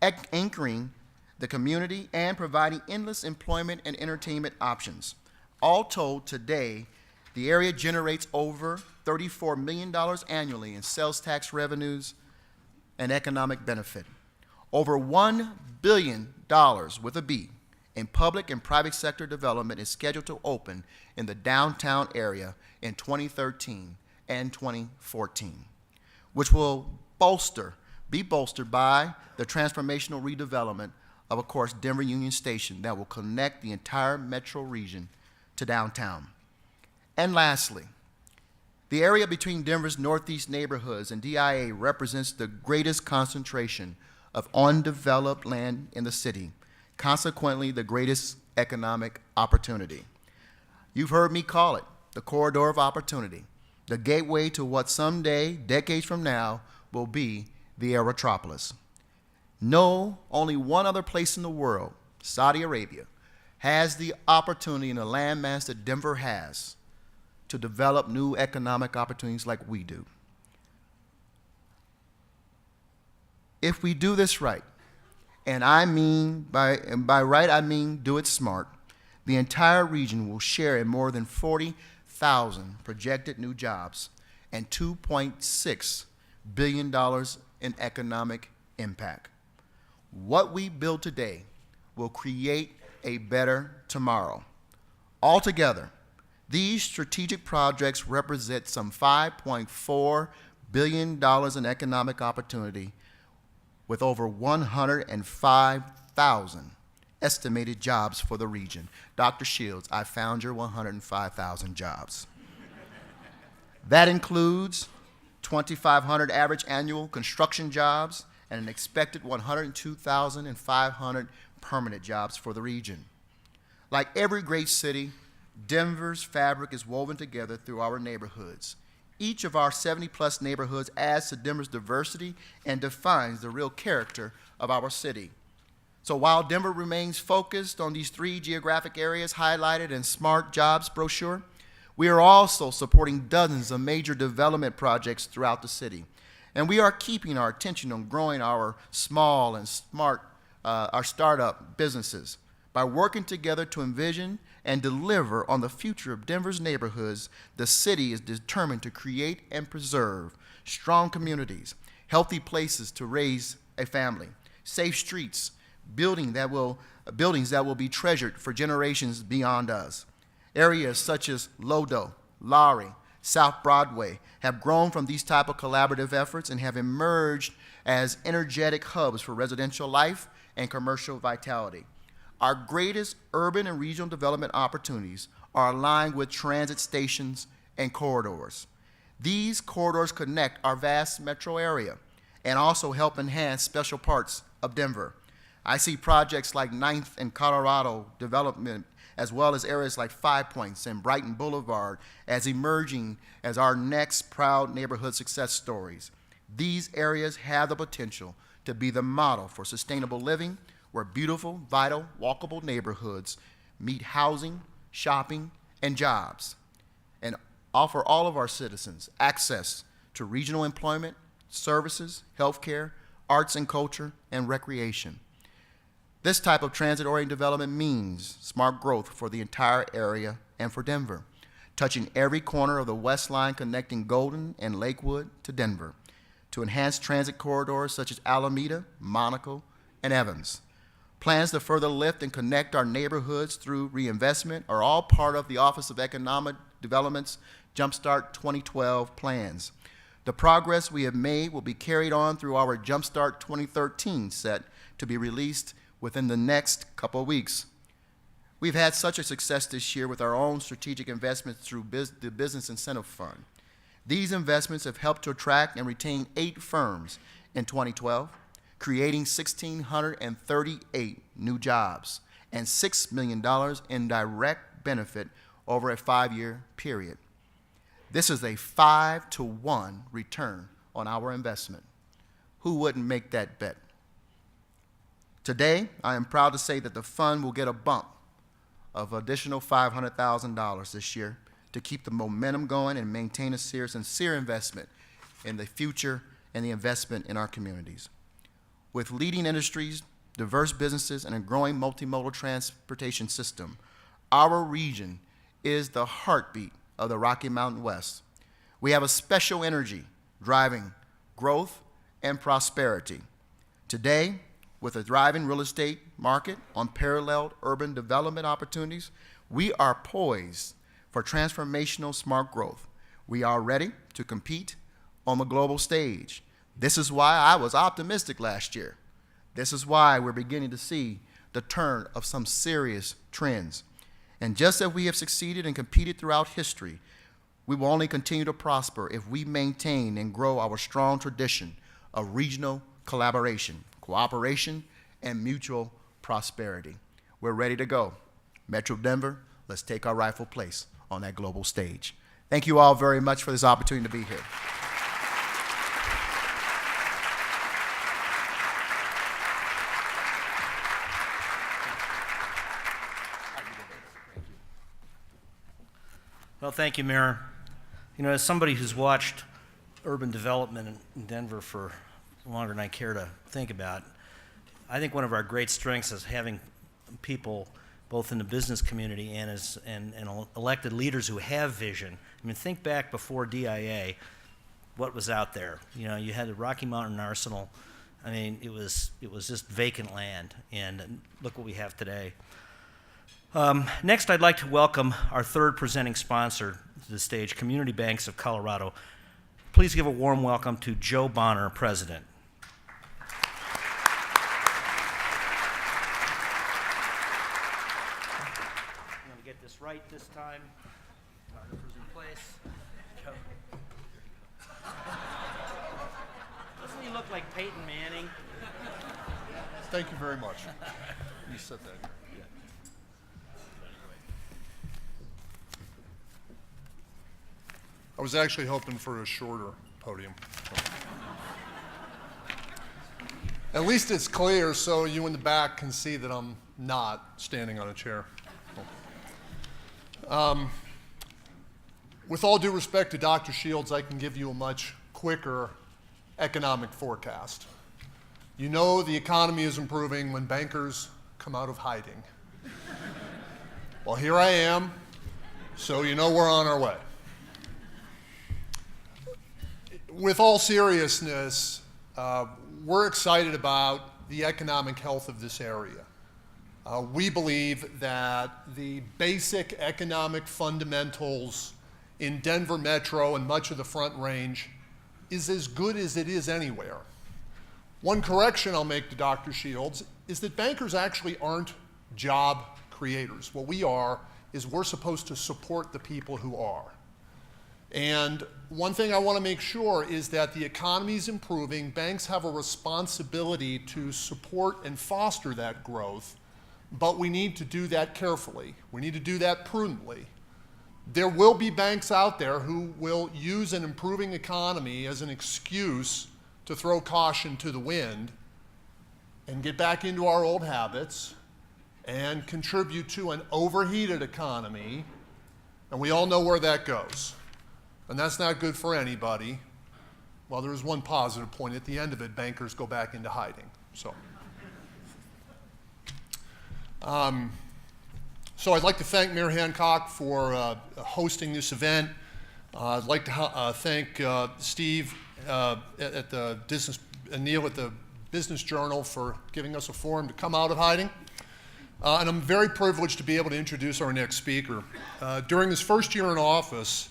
Speaker 5: anchoring the community, and providing endless employment and entertainment options. All told, today, the area generates over $34 million annually in sales tax revenues and economic benefit. Over $1 billion with a B in public and private sector development is scheduled to open in the downtown area in 2013 and 2014, which will be bolstered by the transformational redevelopment of course, Denver Union Station that will connect the entire metro region to downtown. And lastly, the area between Denver's northeast neighborhoods and DIA represents the greatest concentration of undeveloped land in the city, consequently the greatest economic opportunity. You've heard me call it the corridor of opportunity, the gateway to what someday, decades from now, will be the Aerotropolis. No, only one other place in the world, Saudi Arabia, has the opportunity in the landmass that Denver has to develop new economic opportunities like we do. If we do this right, and I mean by right I mean do it smart, the entire region will share in more than 40,000 projected new jobs and $2.6 billion in economic impact. What we build today will create a better tomorrow. Altogether, these strategic projects represent some $5.4 billion in economic opportunity with over 105,000 estimated jobs for the region. Dr. Shields, I found your 105,000 jobs. That includes 2,500 average annual construction jobs and an expected 102,500 permanent jobs for the region. Like every great city, Denver's fabric is woven together through our neighborhoods. Each of our 70-plus neighborhoods adds to Denver's diversity and defines the real character of our city. So while Denver remains focused on these 3 geographic areas highlighted in Smart Jobs brochure, we are also supporting dozens of major development projects throughout the city. And we are keeping our attention on growing our small and smart, our startup businesses. By working together to envision and deliver on the future of Denver's neighborhoods, the city is determined to create and preserve strong communities, healthy places to raise a family, safe streets, buildings that will be treasured for generations beyond us. Areas such as Lodo, Lowry, South Broadway have grown from these type of collaborative efforts and have emerged as energetic hubs for residential life and commercial vitality. Our greatest urban and regional development opportunities are aligned with transit stations and corridors. These corridors connect our vast metro area and also help enhance special parts of Denver. I see projects like 9th and Colorado development, as well as areas like Five Points and Brighton Boulevard, as emerging as our next proud neighborhood success stories. These areas have the potential to be the model for sustainable living, where beautiful, vital, walkable neighborhoods meet housing, shopping, and jobs, and offer all of our citizens access to regional employment, services, healthcare, arts and culture, and recreation. This type of transit-oriented development means smart growth for the entire area and for Denver, touching every corner of the West Line connecting Golden and Lakewood to Denver, to enhance transit corridors such as Alameda, Monaco, and Evans. Plans to further lift and connect our neighborhoods through reinvestment are all part of the Office of Economic Development's Jumpstart 2012 plans. The progress we have made will be carried on through our Jumpstart 2013 set to be released within the next couple of weeks. We've had such a success this year with our own strategic investments through the Business Incentive Fund. These investments have helped to attract and retain 8 firms in 2012, creating 1,638 new jobs and $6 million in direct benefit over a 5-year period. This is a 5-to-1 return on our investment. Who wouldn't make that bet? Today, I am proud to say that the fund will get a bump of additional $500,000 this year to keep the momentum going and maintain a sincere investment in the future and the investment in our communities. With leading industries diverse businesses, and a growing multimodal transportation system, our region is the heartbeat of the Rocky Mountain West. We have a special energy driving growth and prosperity. Today, with a thriving real estate market, unparalleled urban development opportunities, we are poised for transformational smart growth. We are ready to compete on the global stage. This is why I was optimistic last year. This is why we're beginning to see the turn of some serious trends. And just as we have succeeded and competed throughout history, we will only continue to prosper if we maintain and grow our strong tradition of regional collaboration, cooperation, and mutual prosperity. We're ready to go. Metro Denver, let's take our rightful place on that global stage. Thank you all very much for this opportunity to be here.
Speaker 1: Well, thank you, Mayor. You know, as somebody who's watched urban development in Denver for longer than I care to think about, I think one of our great strengths is having people both in the business community and as and elected leaders who have vision. I mean, think back before DIA, what was out there? You know, you had the Rocky Mountain Arsenal. I mean, it was just vacant land, and look what we have today. Next, I'd like to welcome our third presenting sponsor to the stage, Community Banks of Colorado. Please give a warm welcome to Joe Bonner, President. I'm going to get this right this time. Photographer's in place. Joe. Doesn't he look like Peyton Manning?
Speaker 6: Thank you very much. You set that here. I was actually hoping for a shorter podium. At least it's clear so you in the back can see that I'm not standing on a chair. With all due respect to Dr. Shields, I can give you a much quicker economic forecast. You know the economy is improving when bankers come out of hiding. Well, here I am, so you know we're on our way. With all seriousness, we're excited about the economic health of this area. We believe that the basic economic fundamentals in Denver Metro and much of the Front Range is as good as it is anywhere. One correction I'll make to Dr. Shields is that bankers actually aren't job creators. What we are is we're supposed to support the people who are. And one thing I want to make sure is that the economy is improving. Banks have a responsibility to support and foster that growth, but we need to do that carefully. We need to do that prudently. There will be banks out there who will use an improving economy as an excuse to throw caution to the wind and get back into our old habits and contribute to an overheated economy, and we all know where that goes. And that's not good for anybody. Well, there is one positive point. At the end of it, bankers go back into hiding. So I'd like to thank Mayor Hancock for hosting this event. I'd like to thank Steve at the Neil at the Business Journal for giving us a forum to come out of hiding. And I'm very privileged to be able to introduce our next speaker. During his first year in office,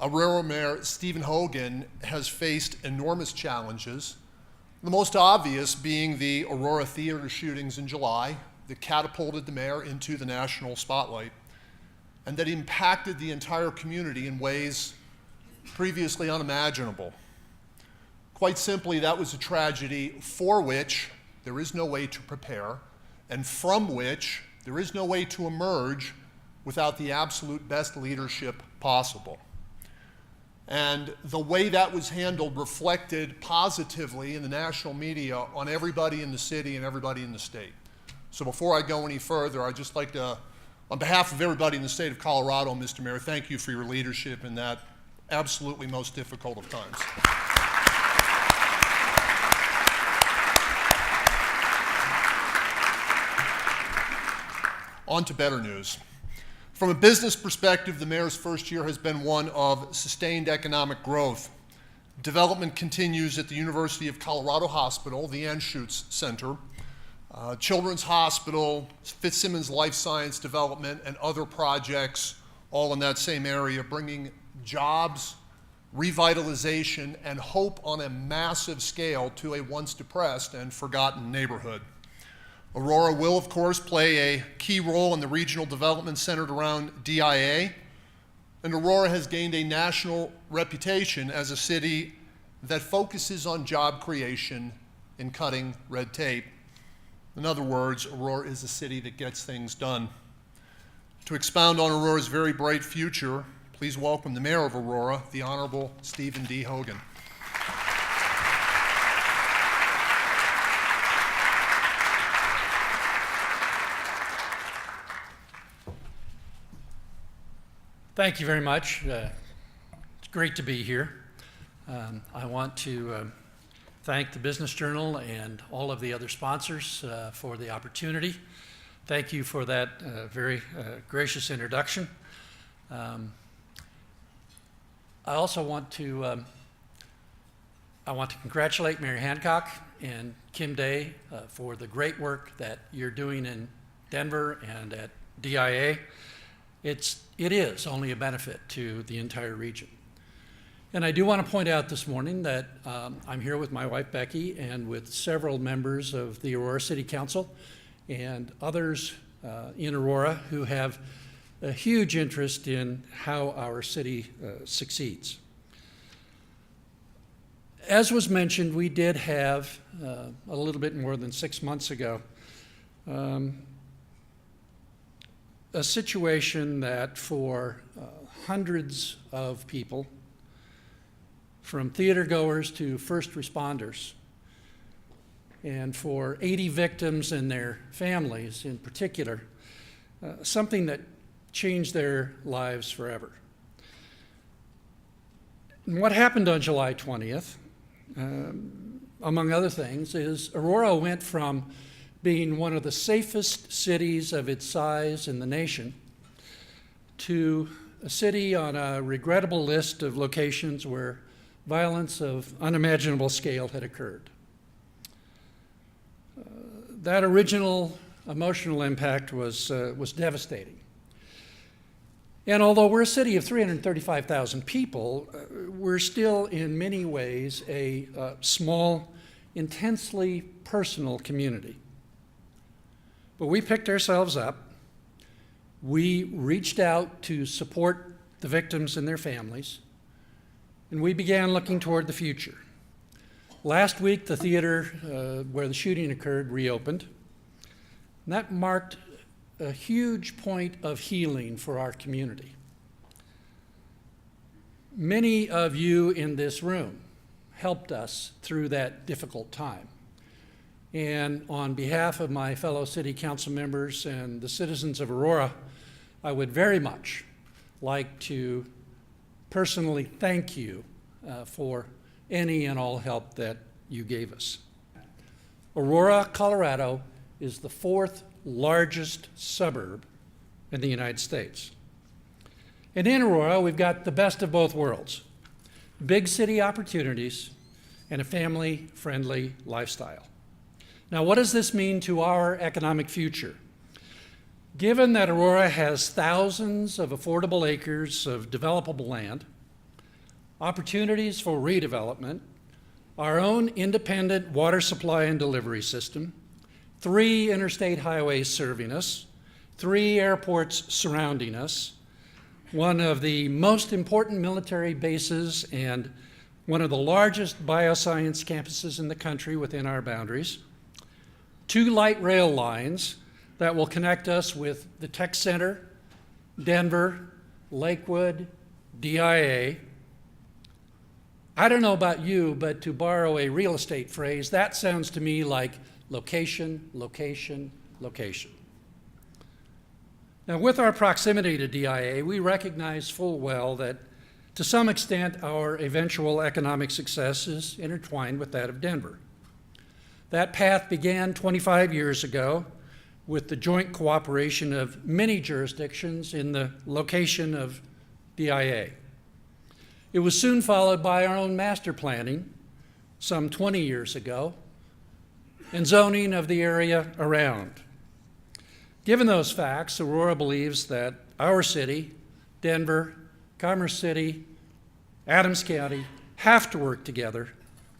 Speaker 6: Railroad Mayor Stephen Hogan has faced enormous challenges, the most obvious being the Aurora Theater shootings in July that catapulted the mayor into the national spotlight and that impacted the entire community in ways previously unimaginable. Quite simply, that was a tragedy for which there is no way to prepare and from which there is no way to emerge without the absolute best leadership possible. And the way that was handled reflected positively in the national media on everybody in the city and everybody in the state. So before I go any further, I'd just like to, on behalf of everybody in the state of Colorado, Mr. Mayor, thank you for your leadership in that absolutely most difficult of times. On to better news. From a business perspective, the mayor's first year has been one of sustained economic growth. Development continues at the University of Colorado Hospital, the Anschutz Center, Children's Hospital, Fitzsimmons Life Science Development, and other projects all in that same area, bringing jobs, revitalization, and hope on a massive scale to a once depressed and forgotten neighborhood. Aurora will, of course, play a key role in the regional development centered around DIA, and Aurora has gained a national reputation as a city that focuses on job creation and cutting red tape. In other words, Aurora is a city that gets things done. To expound on Aurora's very bright future, please welcome the Mayor of Aurora, the Honorable Stephen D. Hogan.
Speaker 7: Thank you very much. It's great to be here. I want to thank the Business Journal and all of the other sponsors for the opportunity. Thank you for that very gracious introduction. I also want to congratulate Mayor Hancock and Kim Day for the great work that you're doing in Denver and at DIA. It is only a benefit to the entire region. And I do want to point out this morning that I'm here with my wife Becky and with several members of the Aurora City Council and others in Aurora who have a huge interest in how our city succeeds. As was mentioned, we did have a little bit more than 6 months ago a situation that for hundreds of people, from theater goers to first responders, and for 80 victims and their families in particular, something that changed their lives forever. And what happened on July 20th, among other things, is Aurora went from being one of the safest cities of its size in the nation to a city on a regrettable list of locations where violence of unimaginable scale had occurred. That original emotional impact was devastating. And although we're a city of 335,000 people, we're still in many ways a small, intensely personal community. But we picked ourselves up. We reached out to support the victims and their families, and we began looking toward the future. Last week, the theater where the shooting occurred reopened, and that marked a huge point of healing for our community. Many of you in this room helped us through that difficult time. And on behalf of my fellow city council members and the citizens of Aurora, I would very much like to personally thank you for any and all help that you gave us. Aurora, Colorado is the 4th largest suburb in the United States. And in Aurora, we've got the best of both worlds, big city opportunities and a family-friendly lifestyle. Now, what does this mean to our economic future? Given that Aurora has thousands of affordable acres of developable land, opportunities for redevelopment, our own independent water supply and delivery system, 3 interstate highways serving us, 3 airports surrounding us, one of the most important military bases and one of the largest bioscience campuses in the country within our boundaries, 2 light rail lines that will connect us with the Tech Center, Denver, Lakewood, DIA. I don't know about you, but to borrow a real estate phrase, that sounds to me like location, location, location. Now, with our proximity to DIA, we recognize full well that to some extent our eventual economic success is intertwined with that of Denver. That path began 25 years ago with the joint cooperation of many jurisdictions in the location of DIA. It was soon followed by our own master planning some 20 years ago and zoning of the area around. Given those facts, Aurora believes that our city, Denver, Commerce City, Adams County have to work together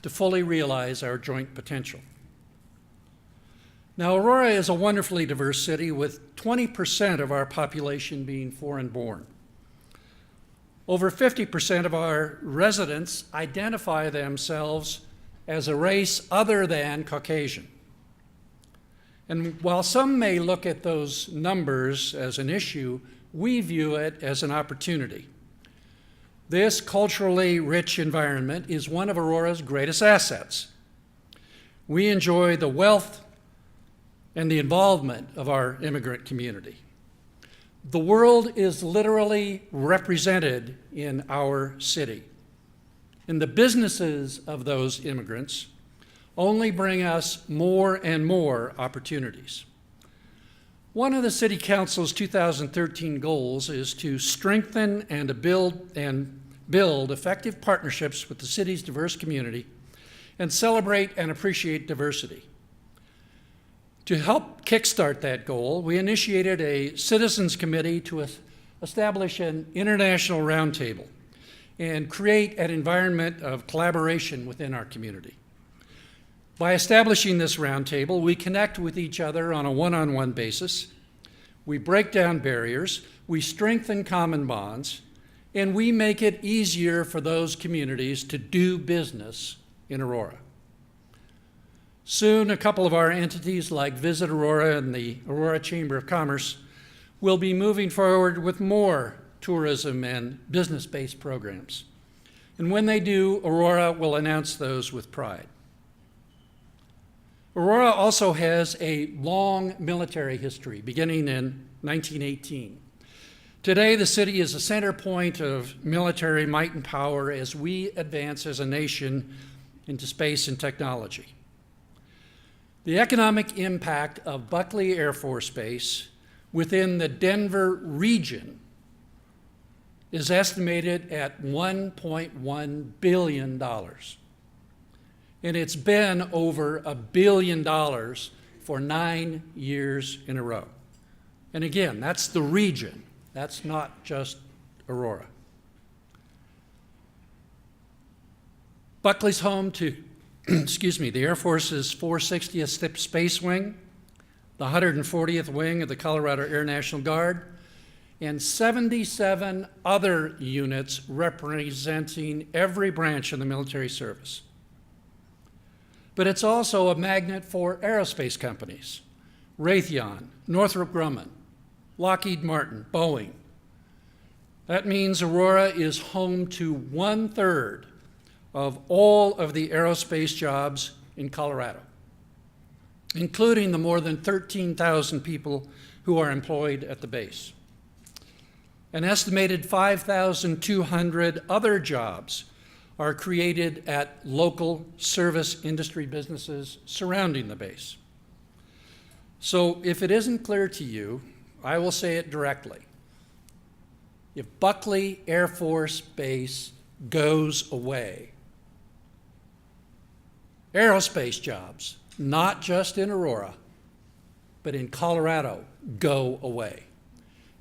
Speaker 7: to fully realize our joint potential. Now, Aurora is a wonderfully diverse city with 20% of our population being foreign-born. Over 50% of our residents identify themselves as a race other than Caucasian. And while some may look at those numbers as an issue, we view it as an opportunity. This culturally rich environment is one of Aurora's greatest assets. We enjoy the wealth and the involvement of our immigrant community. The world is literally represented in our city. And the businesses of those immigrants only bring us more and more opportunities. One of the City Council's 2013 goals is to strengthen and build effective partnerships with the city's diverse community and celebrate and appreciate diversity. To help kickstart that goal, we initiated a citizens committee to establish an international roundtable and create an environment of collaboration within our community. By establishing this roundtable, we connect with each other on a one-on-one basis, we break down barriers, we strengthen common bonds, and we make it easier for those communities to do business in Aurora. Soon, a couple of our entities like Visit Aurora and the Aurora Chamber of Commerce will be moving forward with more tourism and business-based programs. And when they do, Aurora will announce those with pride. Aurora also has a long military history, beginning in 1918. Today, the city is a center point of military might and power as we advance as a nation into space and technology. The economic impact of Buckley Air Force Base within the Denver region is estimated at $1.1 billion. And it's been over $1 billion for 9 years in a row. And again, that's the region. That's not just Aurora. Buckley's home to the Air Force's 460th Space Wing, the 140th Wing of the Colorado Air National Guard, and 77 other units representing every branch of the military service. But it's also a magnet for aerospace companies, Raytheon, Northrop Grumman, Lockheed Martin, Boeing. That means Aurora is home to 1/3 of all of the aerospace jobs in Colorado, including the more than 13,000 people who are employed at the base. An estimated 5,200 other jobs are created at local service industry businesses surrounding the base. So if it isn't clear to you, I will say it directly. If Buckley Air Force Base goes away, aerospace jobs, not just in Aurora, but in Colorado, go away.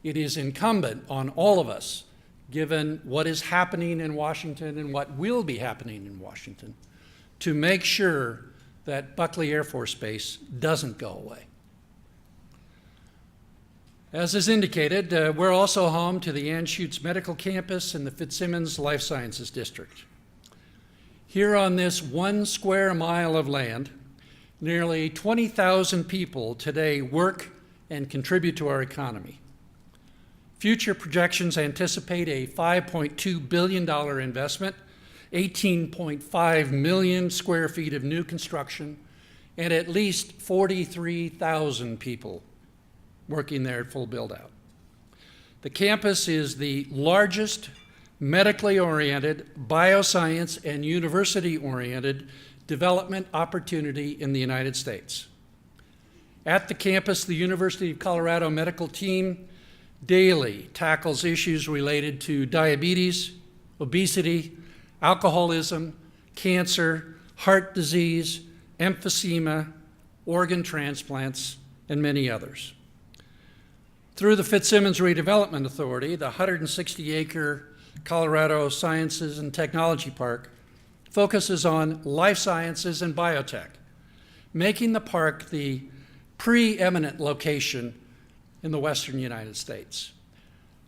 Speaker 7: It is incumbent on all of us, given what is happening in Washington and what will be happening in Washington, to make sure that Buckley Air Force Base doesn't go away. As is indicated, we're also home to the Anschutz Medical Campus and the Fitzsimmons Life Sciences District. Here on this 1 square mile of land, nearly 20,000 people today work and contribute to our economy. Future projections anticipate a $5.2 billion investment, 18.5 million square feet of new construction, and at least 43,000 people working there at full build-out. The campus is the largest medically oriented, bioscience, and university-oriented development opportunity in the United States. At the campus, the University of Colorado medical team daily tackles issues related to diabetes, obesity, alcoholism, cancer, heart disease, emphysema, organ transplants, and many others. Through the Fitzsimmons Redevelopment Authority, the 160-acre Colorado Sciences and Technology Park focuses on life sciences and biotech, making the park the preeminent location in the western United States.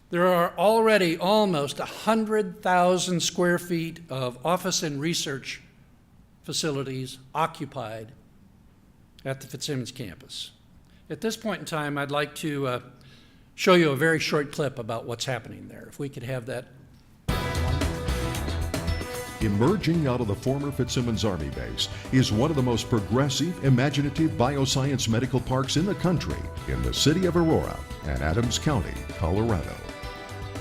Speaker 7: There are already almost 100,000 square feet of office and research facilities occupied at the Fitzsimmons campus. At this point in time, I'd like to show you a very short clip about what's happening there. If we could have that.
Speaker 8: Emerging out of the former Fitzsimmons Army Base is one of the most progressive, imaginative bioscience medical parks in the country in the city of Aurora and Adams County, Colorado.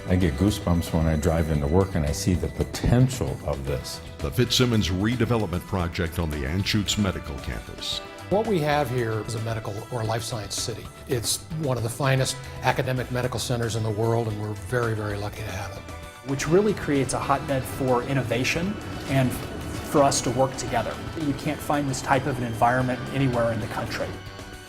Speaker 9: I get goosebumps when I drive into work and I see the potential of this.
Speaker 8: The Fitzsimmons redevelopment project on the Anschutz Medical Campus.
Speaker 10: What we have here is a medical or life science city. It's one of the finest academic medical centers in the world, and we're very, very lucky to have it.
Speaker 11: Which really creates a hotbed for innovation and for us to work together. You can't find this type of an environment anywhere in the country.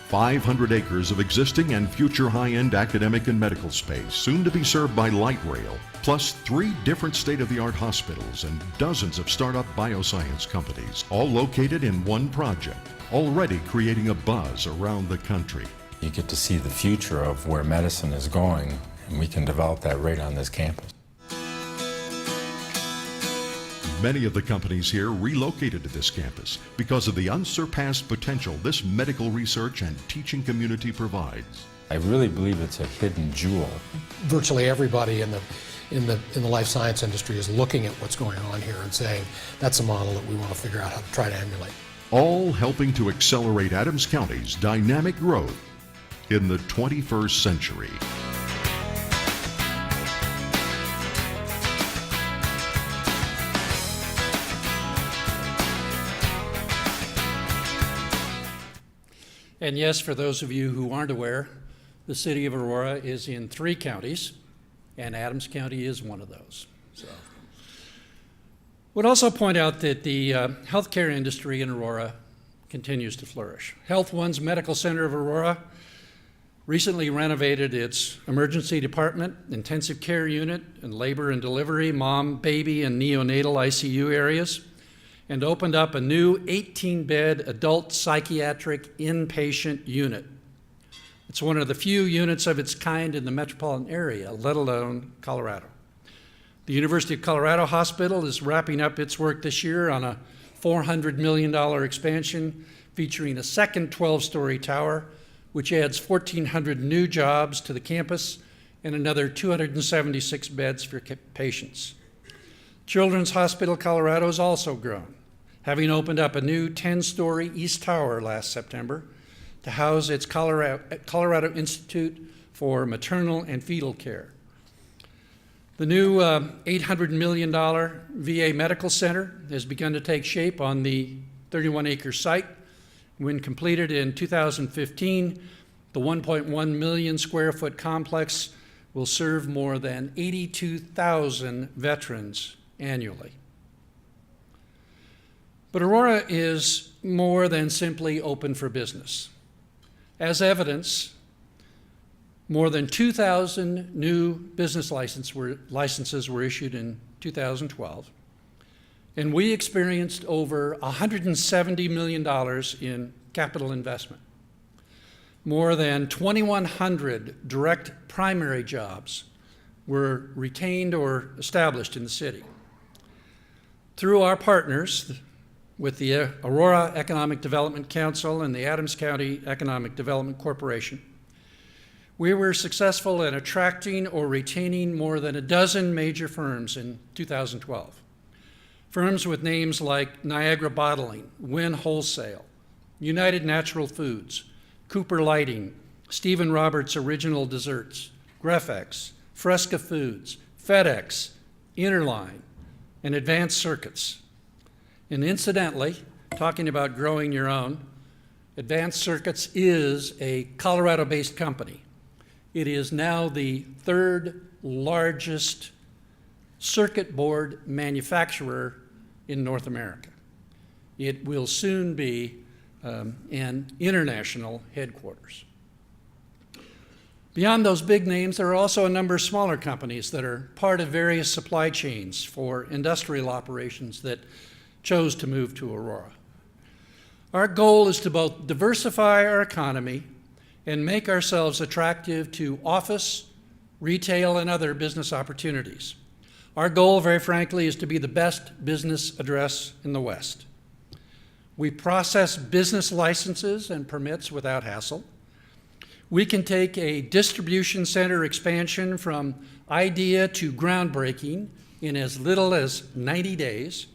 Speaker 8: 500 acres of existing and future high-end academic and medical space, soon to be served by light rail, plus 3 different state-of-the-art hospitals and dozens of startup bioscience companies, all located in one project, already creating a buzz around the country.
Speaker 9: You get to see the future of where medicine is going, and we can develop that right on this campus.
Speaker 8: Many of the companies here relocated to this campus because of the unsurpassed potential this medical research and teaching community provides.
Speaker 9: I really believe it's a hidden jewel.
Speaker 10: Virtually everybody in the life science industry is looking at what's going on here and saying, that's a model that we want to figure out how to try to emulate.
Speaker 8: All helping to accelerate Adams County's dynamic growth in the 21st century.
Speaker 7: And yes, for those of you who aren't aware, the city of Aurora is in 3 counties, and Adams County is one of those. So, would also point out that the healthcare industry in Aurora continues to flourish. Health One's Medical Center of Aurora recently renovated its emergency department, intensive care unit, and labor and delivery, mom, baby, and neonatal ICU areas, and opened up a new 18-bed adult psychiatric inpatient unit. It's one of the few units of its kind in the metropolitan area, let alone Colorado. The University of Colorado Hospital is wrapping up its work this year on a $400 million expansion featuring a second 12-story tower, which adds 1,400 new jobs to the campus and another 276 beds for patients. Children's Hospital Colorado has also grown, having opened up a new 10-story East Tower last September to house its Colorado Institute for Maternal and Fetal Care. The new $800 million VA Medical Center has begun to take shape on the 31-acre site. When completed in 2015, the 1.1 million square foot complex will serve more than 82,000 veterans annually. But Aurora is more than simply open for business. As evidence, more than 2,000 new business licenses were issued in 2012, and we experienced over $170 million in capital investment. More than 2,100 direct primary jobs were retained or established in the city. Through our partners with the Aurora Economic Development Council and the Adams County Economic Development Corporation, we were successful in attracting or retaining more than a dozen major firms in 2012. Firms with names like Niagara Bottling, Wynn Wholesale, United Natural Foods, Cooper Lighting, Stephen Roberts Original Desserts, Grefex, Fresca Foods, FedEx, Interline, and Advanced Circuits. And incidentally, talking about growing your own, Advanced Circuits is a Colorado-based company. It is now the third largest circuit board manufacturer in North America. It will soon be an international headquarters. Beyond those big names, there are also a number of smaller companies that are part of various supply chains for industrial operations that chose to move to Aurora. Our goal is to both diversify our economy and make ourselves attractive to office, retail, and other business opportunities. Our goal, very frankly, is to be the best business address in the West. We process business licenses and permits without hassle. We can take a distribution center expansion from idea to groundbreaking in as little as 90 days.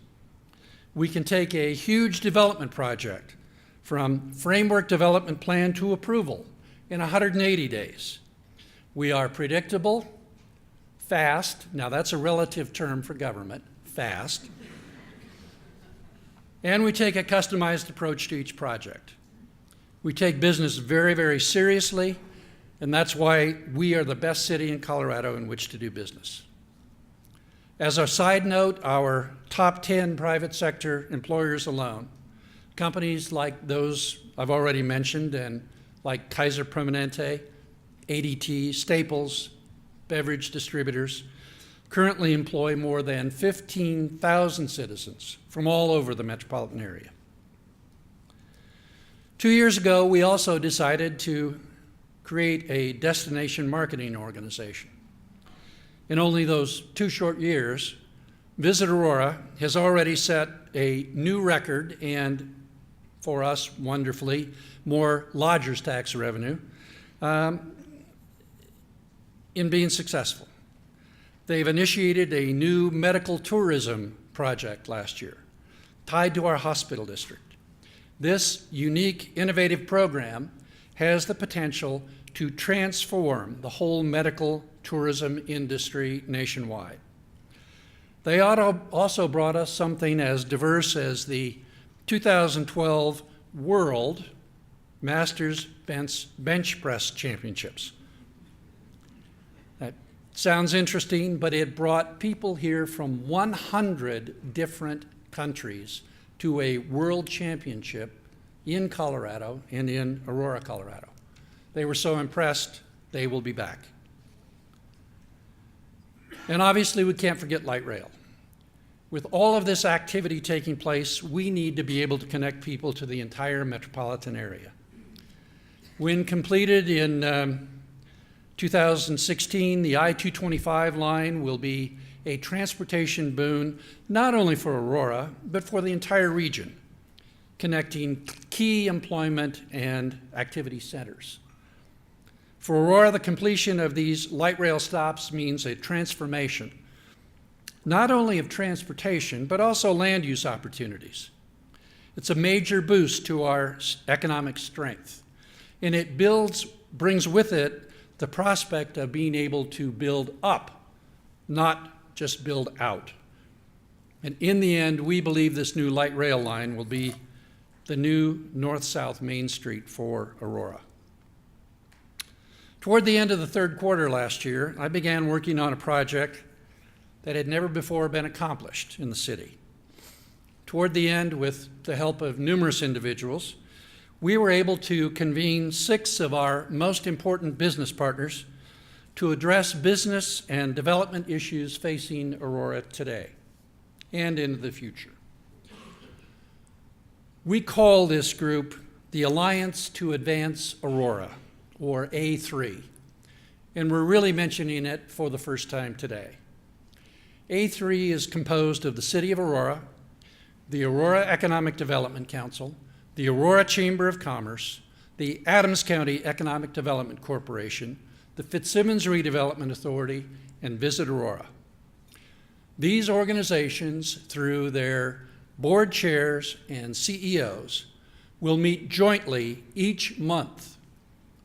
Speaker 7: We can take a huge development project from framework development plan to approval in 180 days. We are predictable, fast, now that's a relative term for government, fast, and we take a customized approach to each project. We take business very, very seriously, and that's why we are the best city in Colorado in which to do business. As a side note, our top 10 private sector employers alone, companies like those I've already mentioned and like Kaiser Permanente, ADT, Staples, beverage distributors, currently employ more than 15,000 citizens from all over the metropolitan area. 2 years ago, we also decided to create a destination marketing organization. In only those 2 short years, Visit Aurora has already set a new record and, for us, wonderfully, more lodgers tax revenue in being successful. They've initiated a new medical tourism project last year, tied to our hospital district. This unique, innovative program has the potential to transform the whole medical tourism industry nationwide. They also brought us something as diverse as the 2012 World Masters Bench Press Championships. That sounds interesting, but it brought people here from 100 different countries to a world championship in Colorado and in Aurora, Colorado. They were so impressed, they will be back. And obviously, we can't forget light rail. With all of this activity taking place, we need to be able to connect people to the entire metropolitan area. When completed in 2016, the I-225 line will be a transportation boon not only for Aurora, but for the entire region, connecting key employment and activity centers. For Aurora, the completion of these light rail stops means a transformation, not only of transportation, but also land use opportunities. It's a major boost to our economic strength, and it brings with it the prospect of being able to build up, not just build out. And in the end, we believe this new light rail line will be the new north-south Main Street for Aurora. Toward the end of the third quarter last year, I began working on a project that had never before been accomplished in the city. Toward the end, with the help of numerous individuals, we were able to convene 6 of our most important business partners to address business and development issues facing Aurora today and into the future. We call this group the Alliance to Advance Aurora, or A3, and we're really mentioning it for the first time today. A3 is composed of the City of Aurora, the Aurora Economic Development Council, the Aurora Chamber of Commerce, the Adams County Economic Development Corporation, the Fitzsimmons Redevelopment Authority, and Visit Aurora. These organizations, through their board chairs and CEOs, will meet jointly each month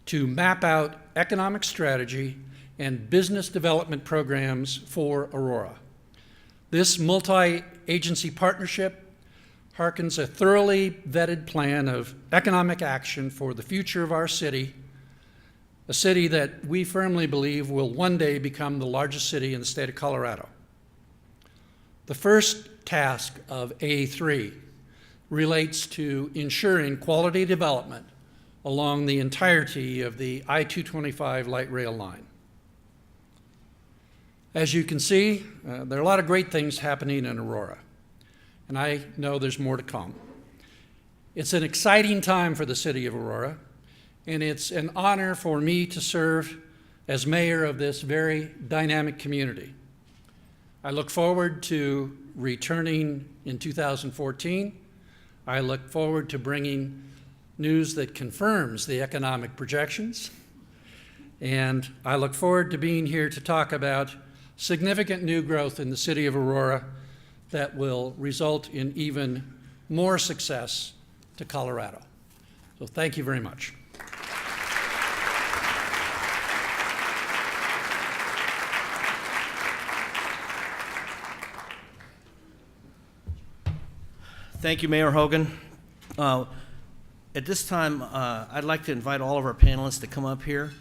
Speaker 7: to map out economic strategy and business development programs for Aurora. This multi-agency partnership harkens a thoroughly vetted plan of economic action for the future of our city, a city that we firmly believe will one day become the largest city in the state of Colorado. The first task of A3 relates to ensuring quality development along the entirety of the I-225 light rail line. As you can see, there are a lot of great things happening in Aurora, and I know there's more to come. It's an exciting time for the city of Aurora, and it's an honor for me to serve as mayor of this very dynamic community. I look forward to returning in 2014. I look forward to bringing news that confirms the economic projections. And I look forward to being here to talk about significant new growth in the city of Aurora that will result in even more success to Colorado. So thank you very much.
Speaker 1: Thank you, Mayor Hogan. At this time, I'd like to invite all of our panelists to come up here,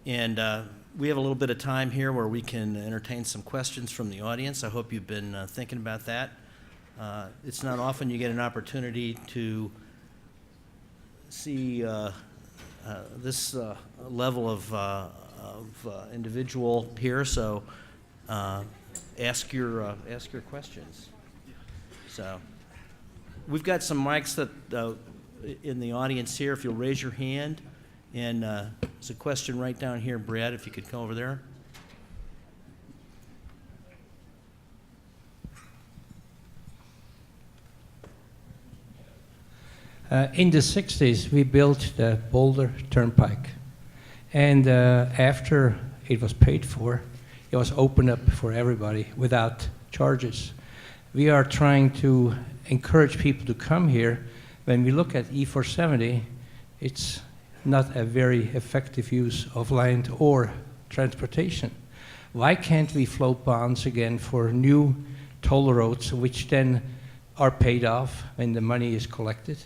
Speaker 1: and we have a little bit of time here where we can entertain some questions from the audience. I hope you've been thinking about that. It's not often you get an opportunity to see this level of individual here, so ask your questions. So. We've got some mics that in the audience here. If you'll raise your hand, and there's a question right down here, Brad. If you could come over there.
Speaker 12: In the 60s, we built the Boulder Turnpike, and after it was paid for, it was opened up for everybody without charges. We are trying to encourage people to come here. When we look at E470, it's not a very effective use of land or transportation. Why can't we float bonds again for new toll roads, which then are paid off when the money is collected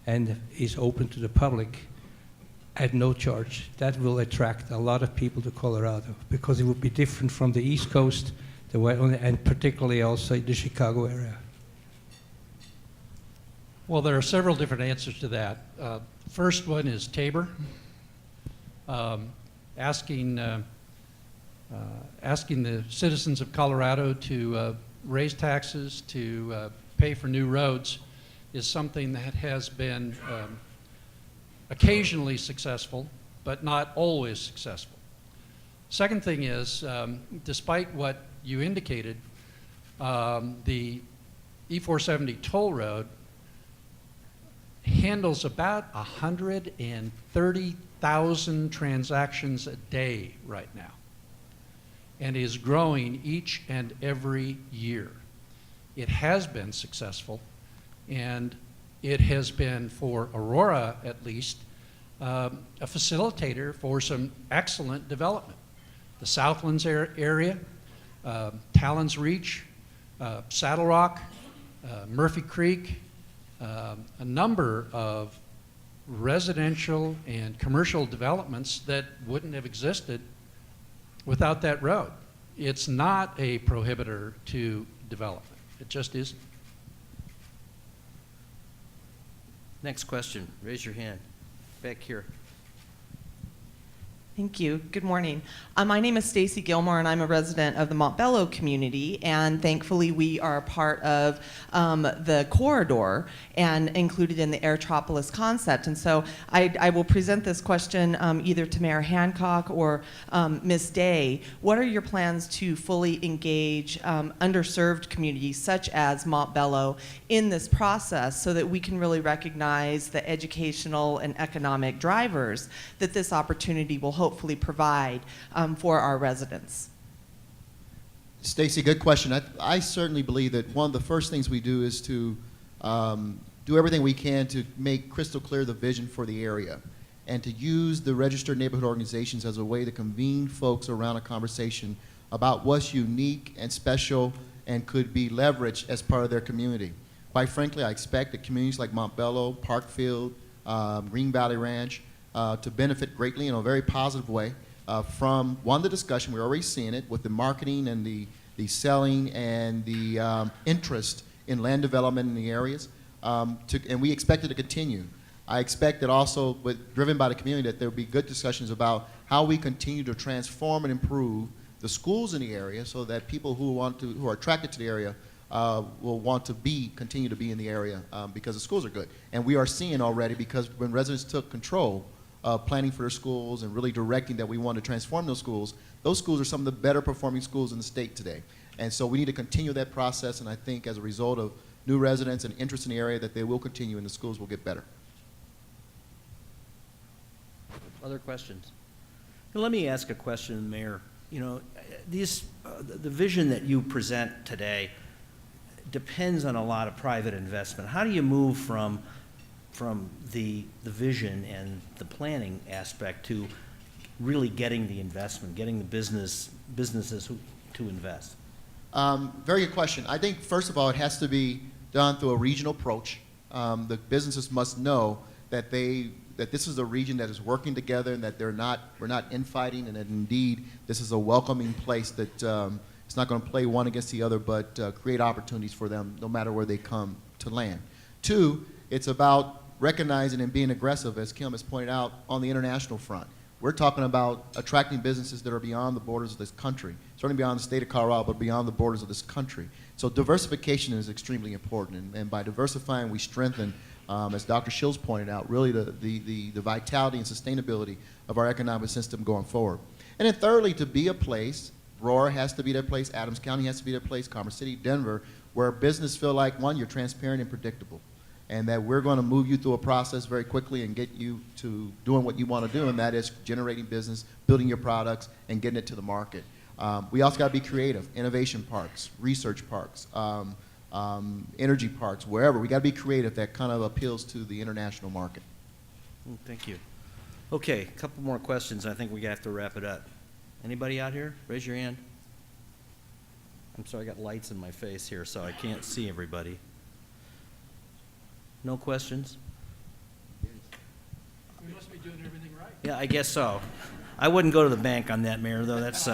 Speaker 12: and is open to the public at no charge? That will attract a lot of people to Colorado, because it would be different from the East Coast, and particularly also the Chicago area.
Speaker 7: Well, there are several different answers to that. First one is Tabor, asking the citizens of Colorado to raise taxes, to pay for new roads, is something that has been occasionally successful, but not always successful. Second thing is, despite what you indicated, the E470 toll road handles about 130,000 transactions a day right now, and is growing each and every year. It has been successful, and it has been, for Aurora at least, a facilitator for some excellent development. The Southlands area, Talon's Reach, Saddle Rock, Murphy Creek, a number of residential and commercial developments that wouldn't have existed without that road. It's not a prohibitor to development. It just isn't.
Speaker 1: Next question. Raise your hand. Back here.
Speaker 13: Thank you. Good morning. My name is Stacy Gilmore, and I'm a resident of the Montbello community. And thankfully, we are a part of the corridor and included in the Airtropolis concept. And so I will present this question either to Mayor Hancock or Ms. Day. What are your plans to fully engage underserved communities such as Montbello in this process, so that we can really recognize the educational and economic drivers that this opportunity will hopefully provide for our residents?
Speaker 5: Stacy, good question. I certainly believe that one of the first things we do is to do everything we can to make crystal clear the vision for the area, and to use the registered neighborhood organizations as a way to convene folks around a conversation about what's unique and special and could be leveraged as part of their community. Quite frankly, I expect that communities like Montbello, Parkfield, Green Valley Ranch to benefit greatly in a very positive way from, one, the discussion, we're already seeing it with the marketing and the selling and the interest in land development in the areas, and we expect it to continue. I expect that also, driven by the community, that there will be good discussions about how we continue to transform and improve the schools in the area so that people who are attracted to the area will want to continue to be in the area because the schools are good. And we are seeing already, because when residents took control of planning for their schools and really directing that we want to transform those schools are some of the better performing schools in the state today. And so we need to continue that process, and I think as a result of new residents and interest in the area that they will continue and the schools will get better.
Speaker 1: Other questions? Let me ask a question, Mayor. You know, the vision that you present today depends on a lot of private investment. How do you move from the vision and the planning aspect to really getting the investment, getting the businesses to invest?
Speaker 5: Very good question. I think, first of all, it has to be done through a regional approach. The businesses must know that this is a region that is working together and that we're not infighting, and that indeed this is a welcoming place that it's not going to play one against the other, but create opportunities for them no matter where they come to land. Two, it's about recognizing and being aggressive, as Kim has pointed out, on the international front. We're talking about attracting businesses that are beyond the borders of this country, certainly beyond the state of Colorado, but beyond the borders of this country. So diversification is extremely important, and by diversifying, we strengthen, as Dr. Shields pointed out, really the vitality and sustainability of our economic system going forward. And then thirdly, to be a place, Aurora has to be that place, Adams County has to be that place, Commerce City, Denver, where business feel like, one, you're transparent and predictable, and that we're going to move you through a process very quickly and get you to doing what you want to do, and that is generating business, building your products, and getting it to the market. We also got to be creative. Innovation parks, research parks, energy parks, wherever. We got to be creative. That kind of appeals to the international market.
Speaker 1: Thank you. Okay, a couple more questions. I think we have to wrap it up. Anybody out here? Raise your hand. I'm sorry, I got lights in my face here, so I can't see everybody. No questions?
Speaker 7: We must be doing everything right.
Speaker 1: Yeah, I guess so. I wouldn't go to the bank on that, Mayor, though. That's.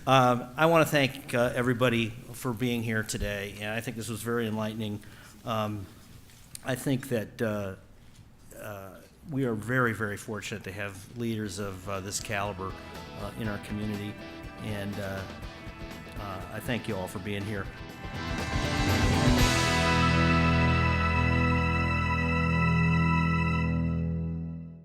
Speaker 1: I want to thank everybody for being here today, and I think this was very enlightening. I think that we are very, very fortunate to have leaders of this caliber in our community, and I thank you all for being here.